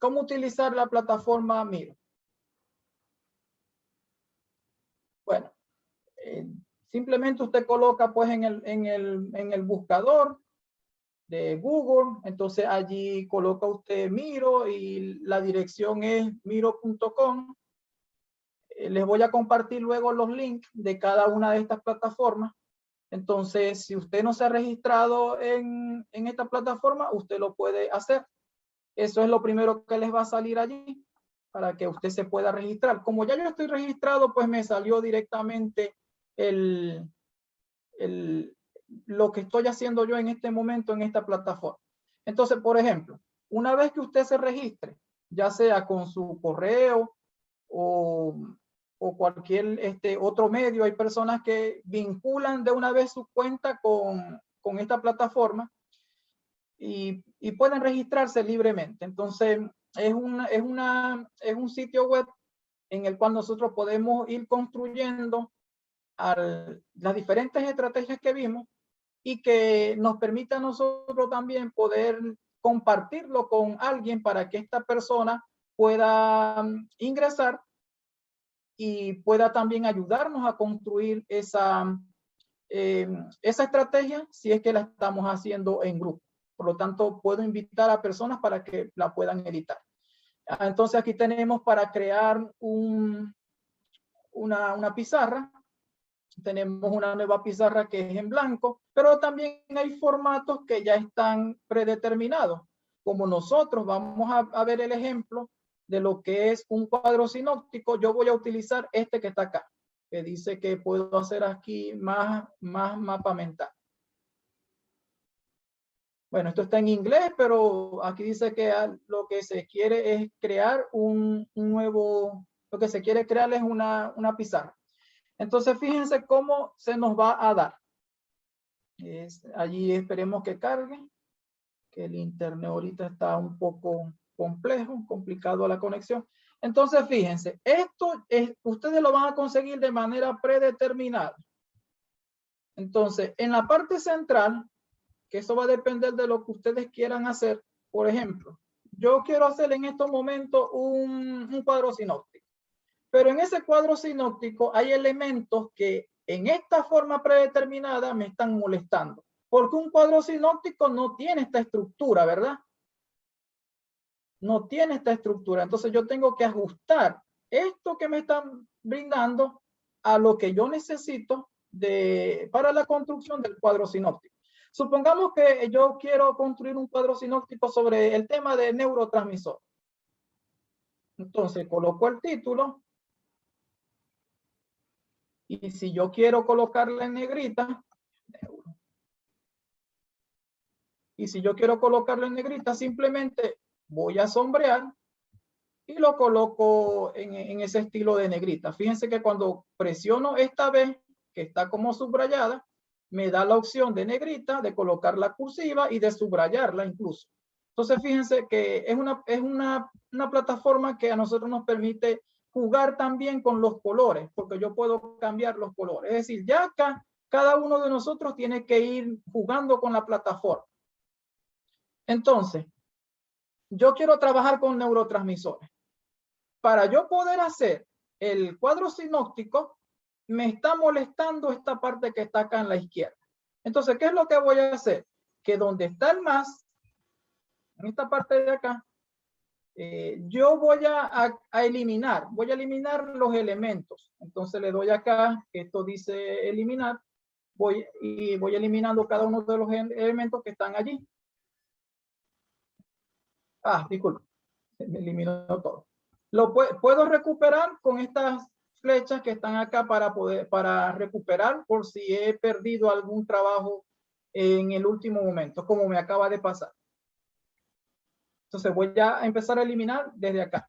Speaker 1: cómo utilizar la plataforma Miro. Bueno, simplemente usted coloca pues en el buscador de Google, entonces allí coloca usted Miro y la dirección es miro.com. Les voy a compartir luego los links de cada una de estas plataformas. Entonces, si usted no se ha registrado en esta plataforma, usted lo puede hacer. Eso es lo primero que les va a salir allí para que usted se pueda registrar. Como ya yo estoy registrado, pues me salió directamente lo que estoy haciendo yo en este momento en esta plataforma. Entonces, por ejemplo, una vez que usted se registre, ya sea con su correo o cualquier otro medio, hay personas que vinculan de una vez su cuenta con esta plataforma y pueden registrarse libremente. Entonces, es un sitio web en el cual nosotros podemos ir construyendo las diferentes estrategias que vimos y que nos permita a nosotros también poder compartirlo con alguien para que esta persona pueda ingresar y pueda también ayudarnos a construir esa estrategia si es que la estamos haciendo en grupo. Por lo tanto, puedo invitar a personas para que la puedan editar. Entonces aquí tenemos para crear una pizarra. Tenemos una nueva pizarra que es en blanco, pero también hay formatos que ya están predeterminados. Como nosotros vamos a ver el ejemplo de lo que es un cuadro sinóptico, yo voy a utilizar este que está acá, que dice que puedo hacer aquí más mapa mental. Bueno, esto está en inglés, pero aquí dice que lo que se quiere es crear lo que se quiere crear es una pizarra. Entonces, fíjense cómo se nos va a dar. Allí esperemos que cargue, que el internet ahorita está un poco complicado la conexión. Entonces, fíjense, ustedes lo van a conseguir de manera predeterminada. Entonces, en la parte central, que eso va a depender de lo que ustedes quieran hacer. Por ejemplo, yo quiero hacer en estos momentos un cuadro sinóptico. Pero en ese cuadro sinóptico hay elementos que en esta forma predeterminada me están molestando. Porque un cuadro sinóptico no tiene esta estructura, ¿verdad? No tiene esta estructura. Entonces yo tengo que ajustar esto que me están brindando a lo que yo necesito para la construcción del cuadro sinóptico. Supongamos que yo quiero construir un cuadro sinóptico sobre el tema de neurotransmisor. Entonces coloco el título. Y si yo quiero colocarla en negrita, simplemente voy a sombrear y lo coloco en ese estilo de negrita. Fíjense que cuando presiono esta B, que está como subrayada, me da la opción de negrita, de colocar la cursiva y de subrayarla incluso. Entonces, fíjense que es una plataforma que a nosotros nos permite jugar también con los colores, porque yo puedo cambiar los colores. Es decir, ya acá cada uno de nosotros tiene que ir jugando con la plataforma. Entonces, yo quiero trabajar con neurotransmisores. Para yo poder hacer el cuadro sinóptico, me está molestando esta parte que está acá en la izquierda. Entonces, ¿qué es lo que voy a hacer? Que donde está el más, en esta parte de acá, yo voy a eliminar los elementos. Entonces le doy acá, esto dice eliminar, voy eliminando cada uno de los elementos que están allí. Disculpe, me eliminó todo. Lo puedo recuperar con estas flechas que están acá para recuperar por si he perdido algún trabajo en el último momento, como me acaba de pasar. Entonces voy a empezar a eliminar desde acá.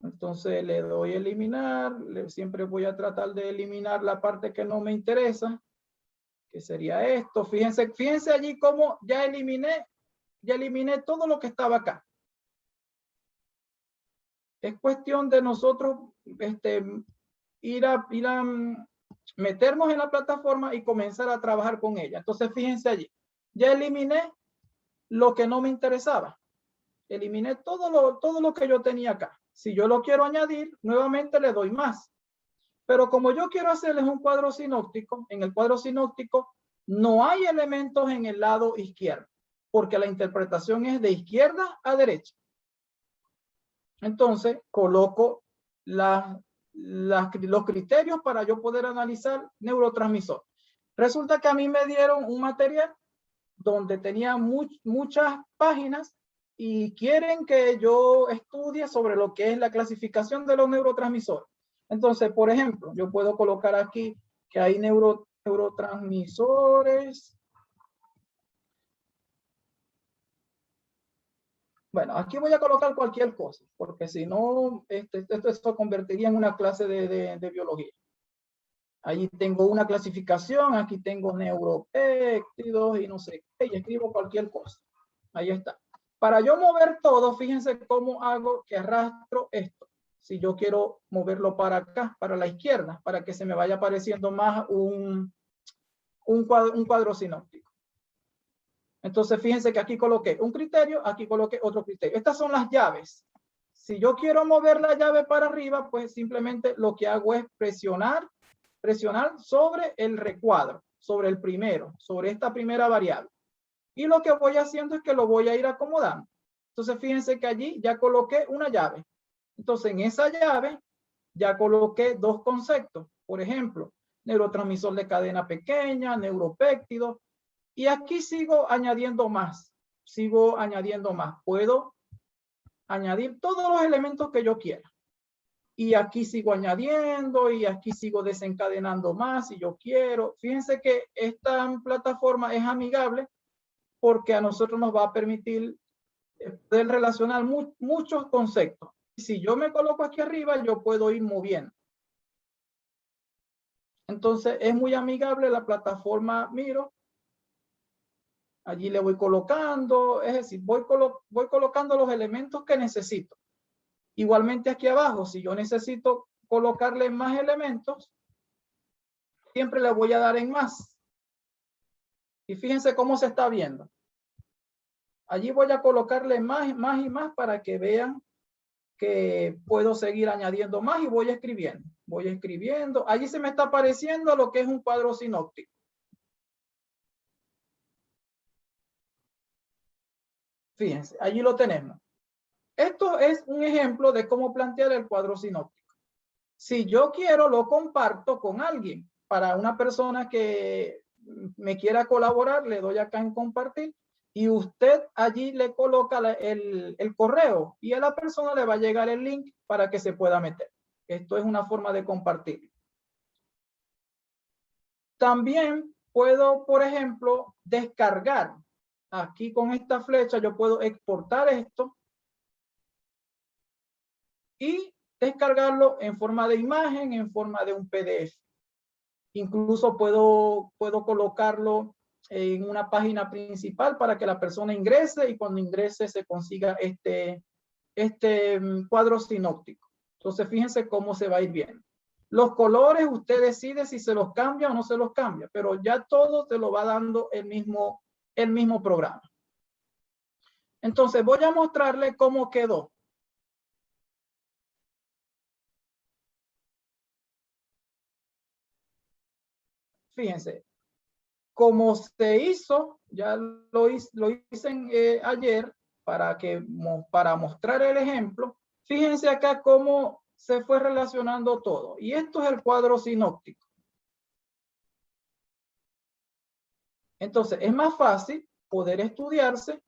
Speaker 1: Entonces le doy a eliminar. Siempre voy a tratar de eliminar la parte que no me interesa, que sería esto. Fíjense allí cómo ya eliminé todo lo que estaba acá. Es cuestión de nosotros ir a meternos en la plataforma y comenzar a trabajar con ella. Entonces fíjense allí. Ya eliminé lo que no me interesaba. Eliminé todo lo que yo tenía acá. Si yo lo quiero añadir, nuevamente le doy más. Pero como yo quiero hacerles un cuadro sinóptico, en el cuadro sinóptico no hay elementos en el lado izquierdo, porque la interpretación es de izquierda a derecha. Entonces, coloco los criterios para yo poder analizar neurotransmisor. Resulta que a mí me dieron un material donde tenía muchas páginas y quieren que yo estudie sobre lo que es la clasificación de los neurotransmisores. Entonces, por ejemplo, yo puedo colocar aquí que hay neurotransmisores. Bueno, aquí voy a colocar cualquier cosa, porque si no, esto convertiría en una clase de biología. Ahí tengo una clasificación, aquí tengo neuropéptidos y no sé qué, y escribo cualquier cosa. Ahí está. Para yo mover todo, fíjense cómo hago que arrastro esto. Si yo quiero moverlo para acá, para la izquierda, para que se me vaya apareciendo más un cuadro sinóptico. Entonces, fíjense que aquí coloqué un criterio, aquí coloqué otro criterio. Estas son las llaves. Si yo quiero mover la llave para arriba, pues simplemente lo que hago es presionar sobre el recuadro, sobre el primero, sobre esta primera variable. Y lo que voy haciendo es que lo voy a ir acomodando. Entonces, fíjense que allí ya coloqué una llave. Entonces, en esa llave ya coloqué dos conceptos. Por ejemplo, neurotransmisor de cadena pequeña, neuropéptido. Y aquí sigo añadiendo más. Puedo añadir todos los elementos que yo quiera. Y aquí sigo añadiendo y aquí sigo desencadenando más si yo quiero. Fíjense que esta plataforma es amigable porque a nosotros nos va a permitir poder relacionar muchos conceptos. Si yo me coloco aquí arriba, yo puedo ir moviendo. Entonces es muy amigable la plataforma Miro. Allí le voy colocando, es decir, voy colocando los elementos que necesito. Igualmente aquí abajo, si yo necesito colocarle más elementos, siempre le voy a dar en más. Y fíjense cómo se está viendo. Allí voy a colocarle más y más para que vean que puedo seguir añadiendo más y voy escribiendo. Allí se me está apareciendo lo que es un cuadro sinóptico. Fíjense, allí lo tenemos. Esto es un ejemplo de cómo plantear el cuadro sinóptico. Si yo quiero, lo comparto con alguien. Para una persona que me quiera colaborar, le doy acá en compartir y usted allí le coloca el correo y a la persona le va a llegar el link para que se pueda meter. Esto es una forma de compartir. También puedo, por ejemplo, descargar. Aquí con esta flecha yo puedo exportar esto y descargarlo en forma de imagen, en forma de un PDF. Incluso puedo colocarlo en una página principal para que la persona ingrese y cuando ingrese se consiga este cuadro sinóptico. Entonces, fíjense cómo se va a ir viendo. Los colores, usted decide si se los cambia o no se los cambia, pero ya todo te lo va dando el mismo programa. Entonces, voy a mostrarle cómo quedó. Fíjense, como se hizo, ya lo hice ayer para mostrar el ejemplo. Fíjense acá cómo se fue relacionando todo. Y esto es el cuadro sinóptico. Entonces, es más fácil poder estudiarse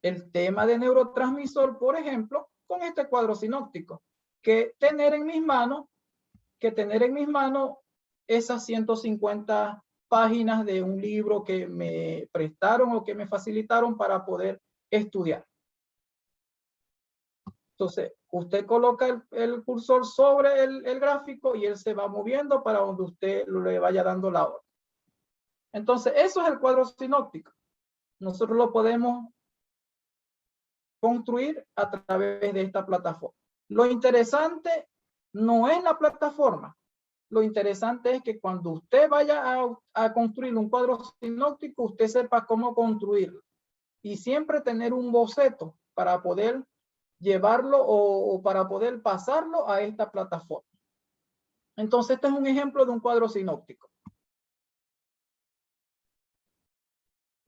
Speaker 1: el tema de neurotransmisor, por ejemplo, con este cuadro sinóptico, que tener en mis manos esas 150 páginas de un libro que me prestaron o que me facilitaron para poder estudiar. Entonces, usted coloca el cursor sobre el gráfico y él se va moviendo para donde usted le vaya dando la hora. Entonces, eso es el cuadro sinóptico. Nosotros lo podemos construir a través de esta plataforma. Lo interesante no es la plataforma. Lo interesante es que cuando usted vaya a construir un cuadro sinóptico, usted sepa cómo construirlo. Y siempre tener un boceto para poder llevarlo o para poder pasarlo a esta plataforma. Entonces, este es un ejemplo de un cuadro sinóptico.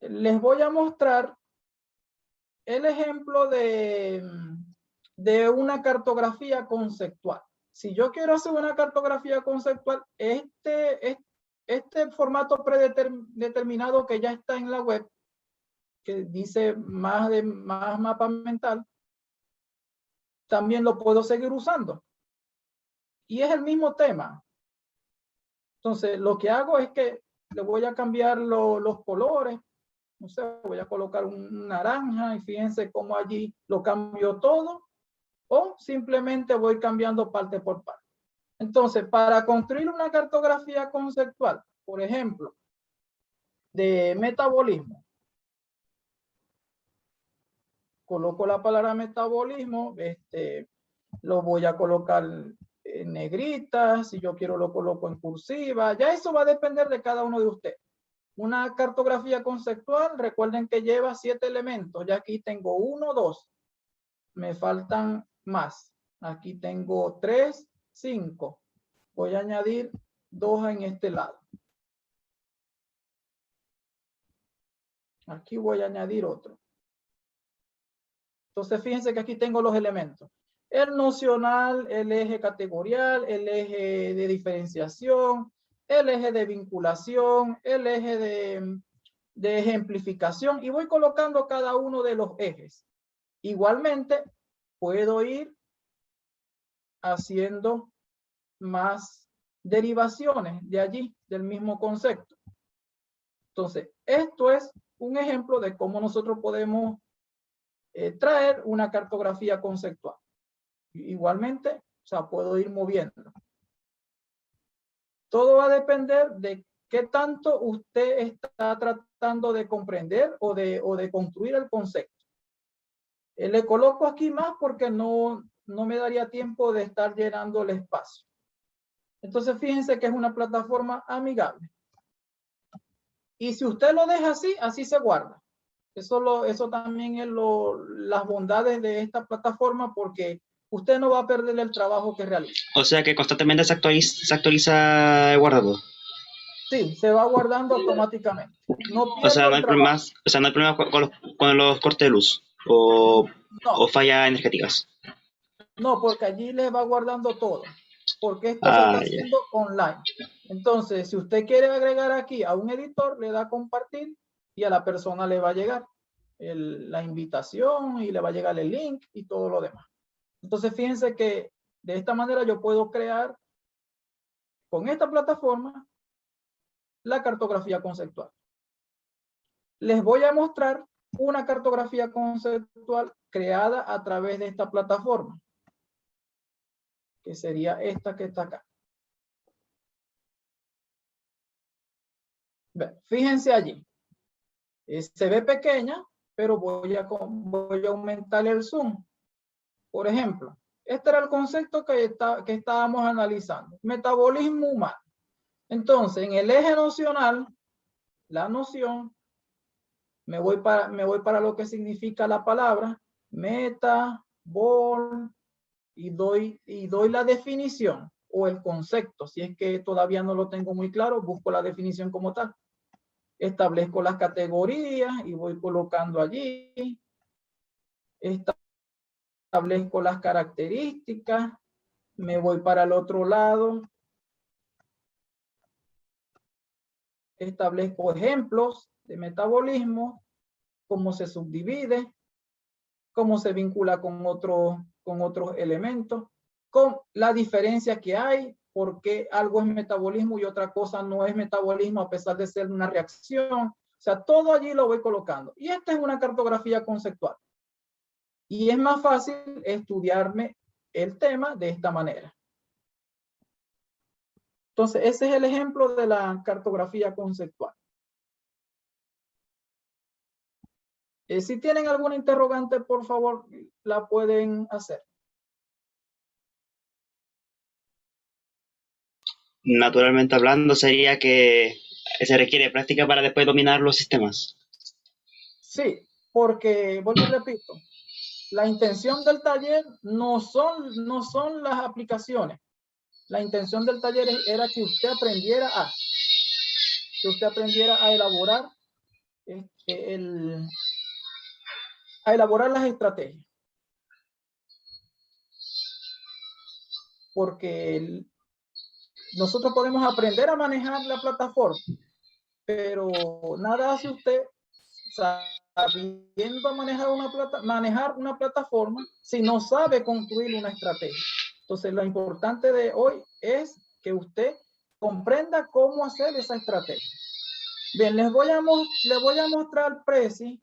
Speaker 1: Les voy a mostrar el ejemplo de una cartografía conceptual. Si yo quiero hacer una cartografía conceptual, este formato predeterminado que ya está en la web, que dice más mapa mental, también lo puedo seguir usando. Y es el mismo tema. Entonces, lo que hago es que le voy a cambiar los colores. No sé, voy a colocar un naranja y fíjense cómo allí lo cambio todo. O simplemente voy cambiando parte por parte. Entonces, para construir una cartografía conceptual, por ejemplo, de metabolismo, coloco la palabra metabolismo, lo voy a colocar en negrita, si yo quiero lo coloco en cursiva, ya eso va a depender de cada uno de ustedes. Una cartografía conceptual, recuerden que lleva 7 elementos, ya aquí tengo 1, 2, me faltan más, aquí tengo 3, 5, voy a añadir 2 en este lado. Aquí voy a añadir otro. Entonces, fíjense que aquí tengo los elementos. El nocional, el eje categorial, el eje de diferenciación, el eje de vinculación, el eje de ejemplificación y voy colocando cada uno de los ejes. Igualmente, puedo ir haciendo más derivaciones de allí, del mismo concepto. Entonces, esto es un ejemplo de cómo nosotros podemos traer una cartografía conceptual. Igualmente, o sea, puedo ir moviendo. Todo va a depender de qué tanto usted está tratando de comprender o de construir el concepto. Le coloco aquí más porque no me daría tiempo de estar llenando el espacio. Entonces, fíjense que es una plataforma amigable. Y si usted lo deja así, así se guarda. Eso también es las bondades de esta plataforma porque usted no va a perder el trabajo que realiza.
Speaker 3: O sea que constantemente se actualiza el guardado.
Speaker 1: Sí, se va guardando automáticamente. No
Speaker 3: O sea,
Speaker 1: pierdo
Speaker 3: no
Speaker 1: el
Speaker 3: hay
Speaker 1: trabajo.
Speaker 3: problemas, o sea, no hay problemas con los cortes de luz o
Speaker 1: No,
Speaker 3: fallas energéticas.
Speaker 1: no, porque allí les va guardando todo. Porque esto se está haciendo online. Entonces, si usted quiere agregar aquí a un editor, le da a compartir y a la persona le va a llegar la invitación y le va a llegar el link y todo lo demás. Entonces, fíjense que de esta manera yo puedo crear con esta plataforma la cartografía conceptual. Les voy a mostrar una cartografía conceptual creada a través de esta plataforma, que sería esta que está acá. Fíjense allí. Se ve pequeña, pero voy a aumentar el zoom. Por ejemplo, este era el concepto que estábamos analizando, metabolismo humano. Entonces, en el eje nocional, la noción, me voy para lo que significa la palabra, metabol, y doy la definición o el concepto. Si es que todavía no lo tengo muy claro, busco la definición como tal. Establezco las categorías y voy colocando allí. Establezco las características. Me voy para el otro lado. Establezco ejemplos de metabolismo, cómo se subdivide, cómo se vincula con otros elementos, con la diferencia que hay, por qué algo es metabolismo y otra cosa no es metabolismo a pesar de ser una reacción. O sea, todo allí lo voy colocando. Y esta es una cartografía conceptual. Y es más fácil estudiarme el tema de esta manera. Entonces, ese es el ejemplo de la cartografía conceptual. Si tienen alguna interrogante, por favor, la pueden hacer.
Speaker 3: Naturalmente hablando, sería que se requiere práctica para después dominar los sistemas.
Speaker 1: Sí, porque, vuelvo y repito, la intención del taller no son las aplicaciones. La intención del taller era que usted aprendiera a elaborar las estrategias. Porque nosotros podemos aprender a manejar la plataforma, pero nada hace usted sabiendo manejar una plataforma si no sabe construir una estrategia. Entonces, lo importante de hoy es que usted comprenda cómo hacer esa estrategia. Bien, les voy a mostrar Prezi,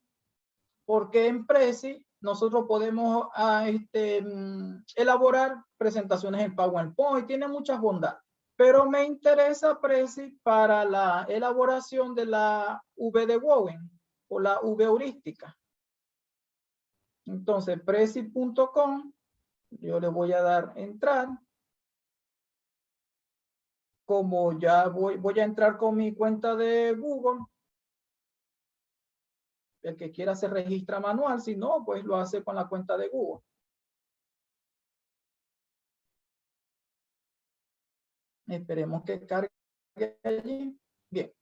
Speaker 1: porque en Prezi nosotros podemos elaborar presentaciones en PowerPoint, tiene muchas bondades. Pero me interesa Prezi para la elaboración de la V de Bowen o la V heurística. Entonces, Prezi.com, yo le voy a dar entrar. Como ya voy a entrar con mi cuenta de Google, el que quiera se registra manual, si no, pues lo hace con la cuenta de Google. Esperemos que cargue allí. Bien.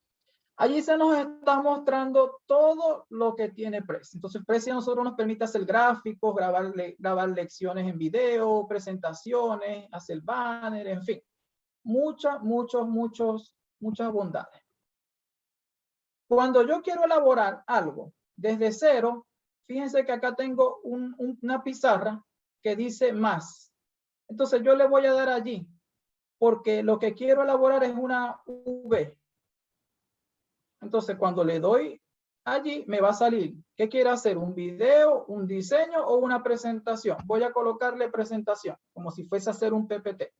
Speaker 1: Allí se nos está mostrando todo lo que tiene Prezi. Entonces, Prezi a nosotros nos permite hacer gráficos, grabar lecciones en video, presentaciones, hacer banner, en fin. Muchas bondades. Cuando yo quiero elaborar algo desde cero, fíjense que acá tengo una pizarra que dice más. Entonces yo le voy a dar allí, porque lo que quiero elaborar es una V. Entonces cuando le doy allí, me va a salir, ¿qué quiere hacer? ¿Un video, un diseño o una presentación? Voy a colocarle presentación, como si fuese a hacer un PPT.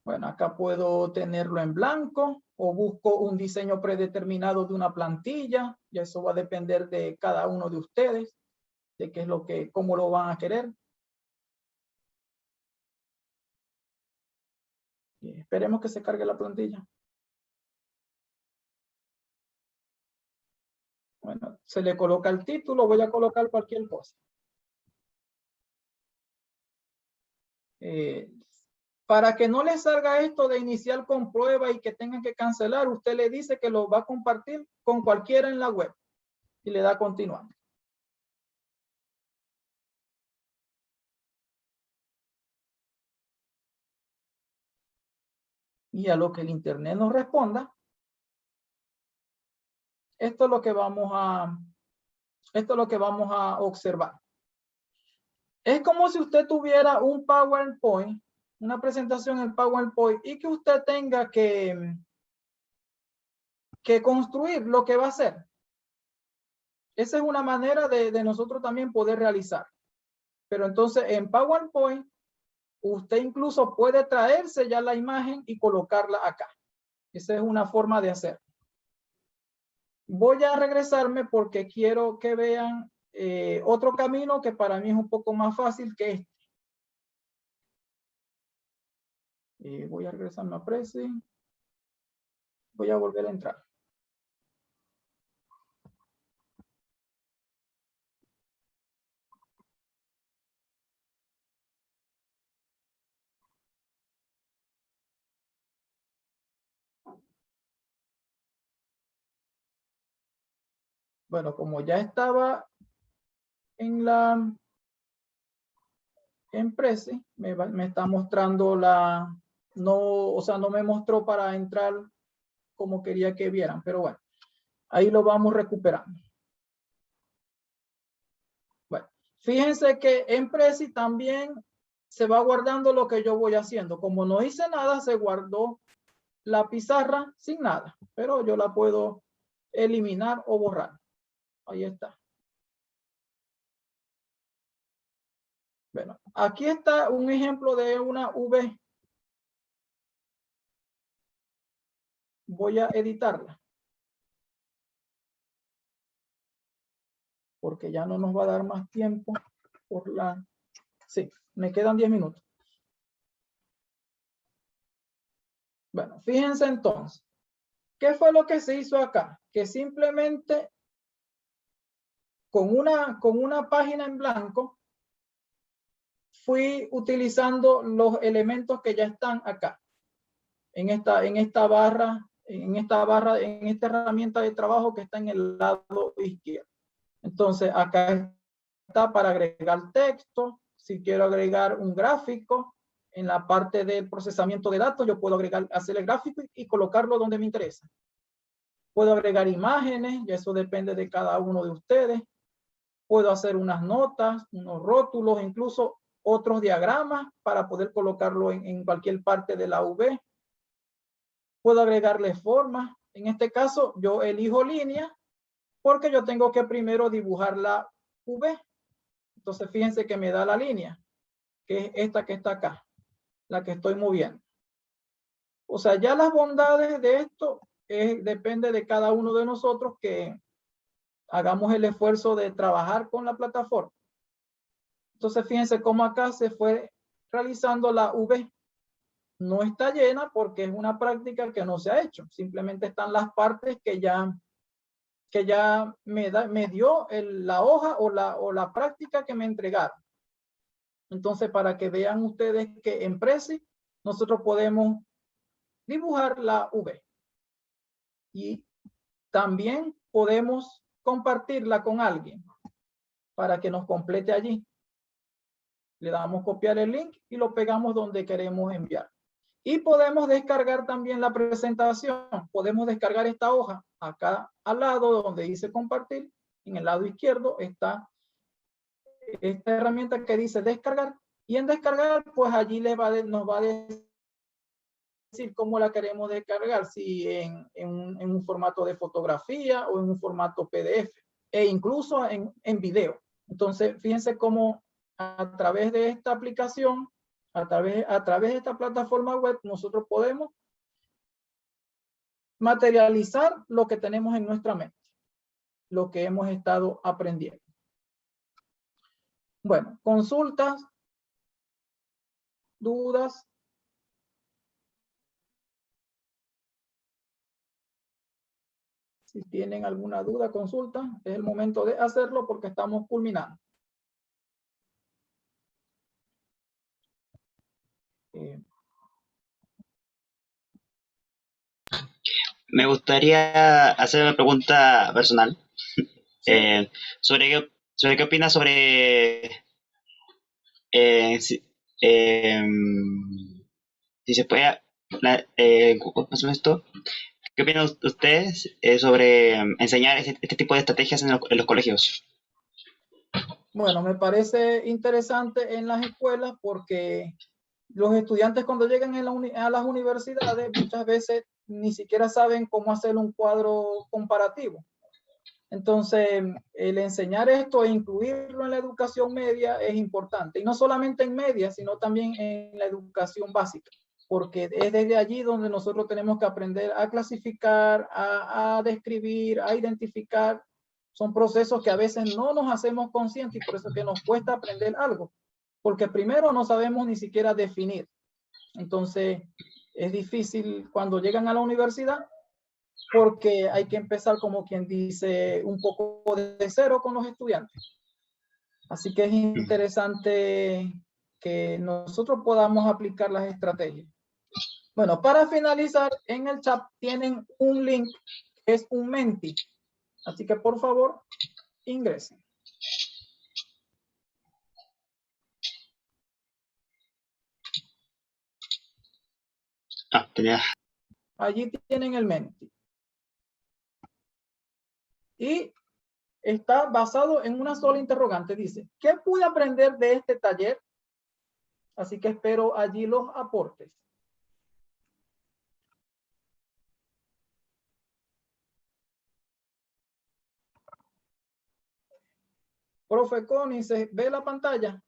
Speaker 1: Bueno, acá puedo tenerlo en blanco o busco un diseño predeterminado de una plantilla. Y eso va a depender de cada uno de ustedes, de qué es cómo lo van a querer. Y esperemos que se cargue la plantilla. Bueno, se le coloca el título, voy a colocar cualquier cosa. Para que no les salga esto de iniciar con prueba y que tengan que cancelar, usted le dice que lo va a compartir con cualquiera en la web y le da a continuar. Y a lo que el internet nos responda, esto es lo que vamos a observar. Es como si usted tuviera un PowerPoint, una presentación en PowerPoint, y que usted tenga que construir lo que va a hacer. Esa es una manera de nosotros también poder realizar. Pero entonces en PowerPoint, usted incluso puede traerse ya la imagen y colocarla acá. Esa es una forma de hacer. Voy a regresarme porque quiero que vean otro camino que para mí es un poco más fácil que este. Voy a regresarme a Prezi. Voy a volver a entrar. Bueno, como ya estaba en la Prezi, me está mostrando la, no, o sea, no me mostró para entrar como quería que vieran, pero bueno, ahí lo vamos recuperando. Bueno, fíjense que en Prezi también se va guardando lo que yo voy haciendo. Como no hice nada, se guardó la pizarra sin nada, pero yo la puedo eliminar o borrar. Ahí está. Bueno, aquí está un ejemplo de una V. Voy a editarla. Porque ya no nos va a dar más tiempo por la... Sí, me quedan 10 minutos. Bueno, fíjense entonces. ¿Qué fue lo que se hizo acá? Que simplemente con una página en blanco fui utilizando los elementos que ya están acá. En esta barra, en esta herramienta de trabajo que está en el lado izquierdo. Entonces, acá está para agregar texto. Si quiero agregar un gráfico, en la parte del procesamiento de datos, yo puedo hacer el gráfico y colocarlo donde me interesa. Puedo agregar imágenes, y eso depende de cada uno de ustedes. Puedo hacer unas notas, unos rótulos, incluso otros diagramas para poder colocarlo en cualquier parte de la V. Puedo agregarle formas. En este caso, yo elijo línea porque yo tengo que primero dibujar la V. Entonces, fíjense que me da la línea, que es esta que está acá, la que estoy moviendo. O sea, ya las bondades de esto depende de cada uno de nosotros que hagamos el esfuerzo de trabajar con la plataforma. Entonces, fíjense cómo acá se fue realizando la V. No está llena porque es una práctica que no se ha hecho. Simplemente están las partes que ya me dio la hoja o la práctica que me entregaron. Entonces, para que vean ustedes que en Prezi nosotros podemos dibujar la V. Y también podemos compartirla con alguien para que nos complete allí. Le damos copiar el link y lo pegamos donde queremos enviar. Y podemos descargar también la presentación. Podemos descargar esta hoja. Acá al lado donde dice compartir, en el lado izquierdo está esta herramienta que dice descargar. Y en descargar, pues allí nos va a decir cómo la queremos descargar. Si en un formato de fotografía o en un formato PDF. E incluso en video. Entonces, fíjense cómo a través de esta aplicación, a través de esta plataforma web, nosotros podemos materializar lo que tenemos en nuestra mente, lo que hemos estado aprendiendo. Bueno, consultas, dudas. Si tienen alguna duda, consulta, es el momento de hacerlo porque estamos culminando.
Speaker 3: Me gustaría hacer una pregunta personal.
Speaker 1: Sí.
Speaker 3: Sobre qué opinas sobre si se puede ¿cómo se llama esto? ¿Qué opinan ustedes sobre enseñar este tipo de estrategias en los colegios?
Speaker 1: Bueno, me parece interesante en las escuelas porque los estudiantes cuando llegan a las universidades muchas veces ni siquiera saben cómo hacer un cuadro comparativo. Entonces, el enseñar esto e incluirlo en la educación media es importante. Y no solamente en media, sino también en la educación básica, porque es desde allí donde nosotros tenemos que aprender a clasificar, a describir, a identificar. Son procesos que a veces no nos hacemos conscientes y por eso es que nos cuesta aprender algo, porque primero no sabemos ni siquiera definir. Entonces, es difícil cuando llegan a la universidad, porque hay que empezar, como quien dice, un poco de cero con los estudiantes. Así que es interesante que nosotros podamos aplicar las estrategias. Bueno, para finalizar, en el chat tienen un link que es un Menti. Así que por favor, ingresen. Allí tienen el Menti. Y está basado en una sola interrogante. Dice, ¿qué pude aprender de este taller? Así que espero allí los aportes. Profe Connie, ¿se ve la pantalla?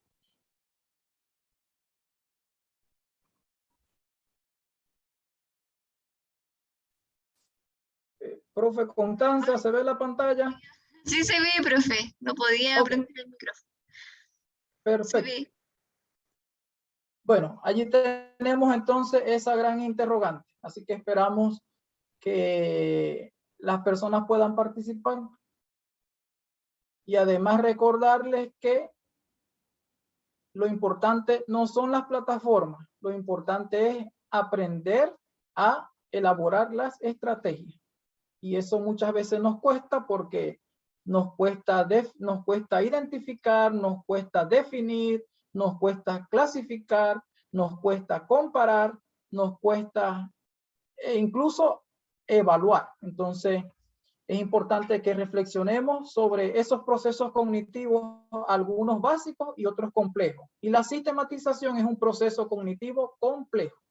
Speaker 1: Profe Constanza, ¿se ve la pantalla?
Speaker 2: Sí se ve, profe. No podía prender el micrófono.
Speaker 1: Perfecto.
Speaker 2: Se ve.
Speaker 1: Bueno, allí tenemos entonces esa gran interrogante. Así que esperamos que las personas puedan participar. Y además recordarles que lo importante no son las plataformas. Lo importante es aprender a elaborar las estrategias. Y eso muchas veces nos cuesta porque nos cuesta identificar, nos cuesta definir, nos cuesta clasificar, nos cuesta comparar, nos cuesta incluso evaluar. Entonces, es importante que reflexionemos sobre esos procesos cognitivos, algunos básicos y otros complejos. Y la sistematización es un proceso cognitivo complejo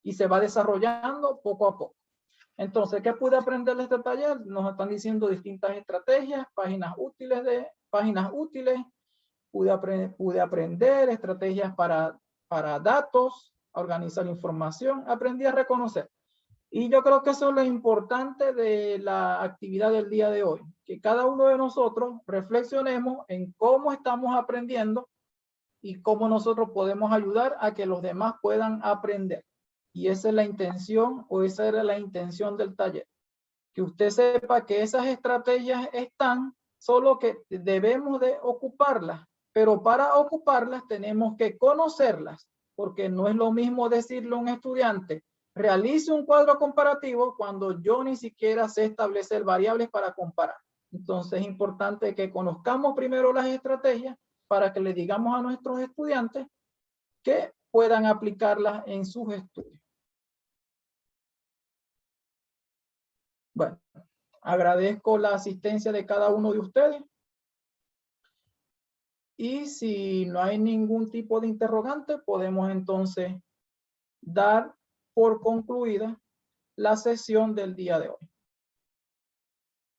Speaker 1: y se va desarrollando poco a poco. Entonces, ¿qué pude aprender de este taller? Nos están diciendo distintas estrategias, páginas útiles. Pude aprender estrategias para datos, organizar información, aprendí a reconocer. Y yo creo que eso es lo importante de la actividad del día de hoy, que cada uno de nosotros reflexionemos en cómo estamos aprendiendo y cómo nosotros podemos ayudar a que los demás puedan aprender. Y esa es la intención, o esa era la intención del taller. Que usted sepa que esas estrategias están, solo que debemos de ocuparlas. Pero para ocuparlas tenemos que conocerlas, porque no es lo mismo decirle a un estudiante, realice un cuadro comparativo cuando yo ni siquiera sé establecer variables para comparar. Entonces es importante que conozcamos primero las estrategias para que le digamos a nuestros estudiantes que puedan aplicarlas en sus estudios. Bueno, agradezco la asistencia de cada uno de ustedes. Y si no hay ningún tipo de interrogante, podemos entonces dar por concluida la sesión del día de hoy.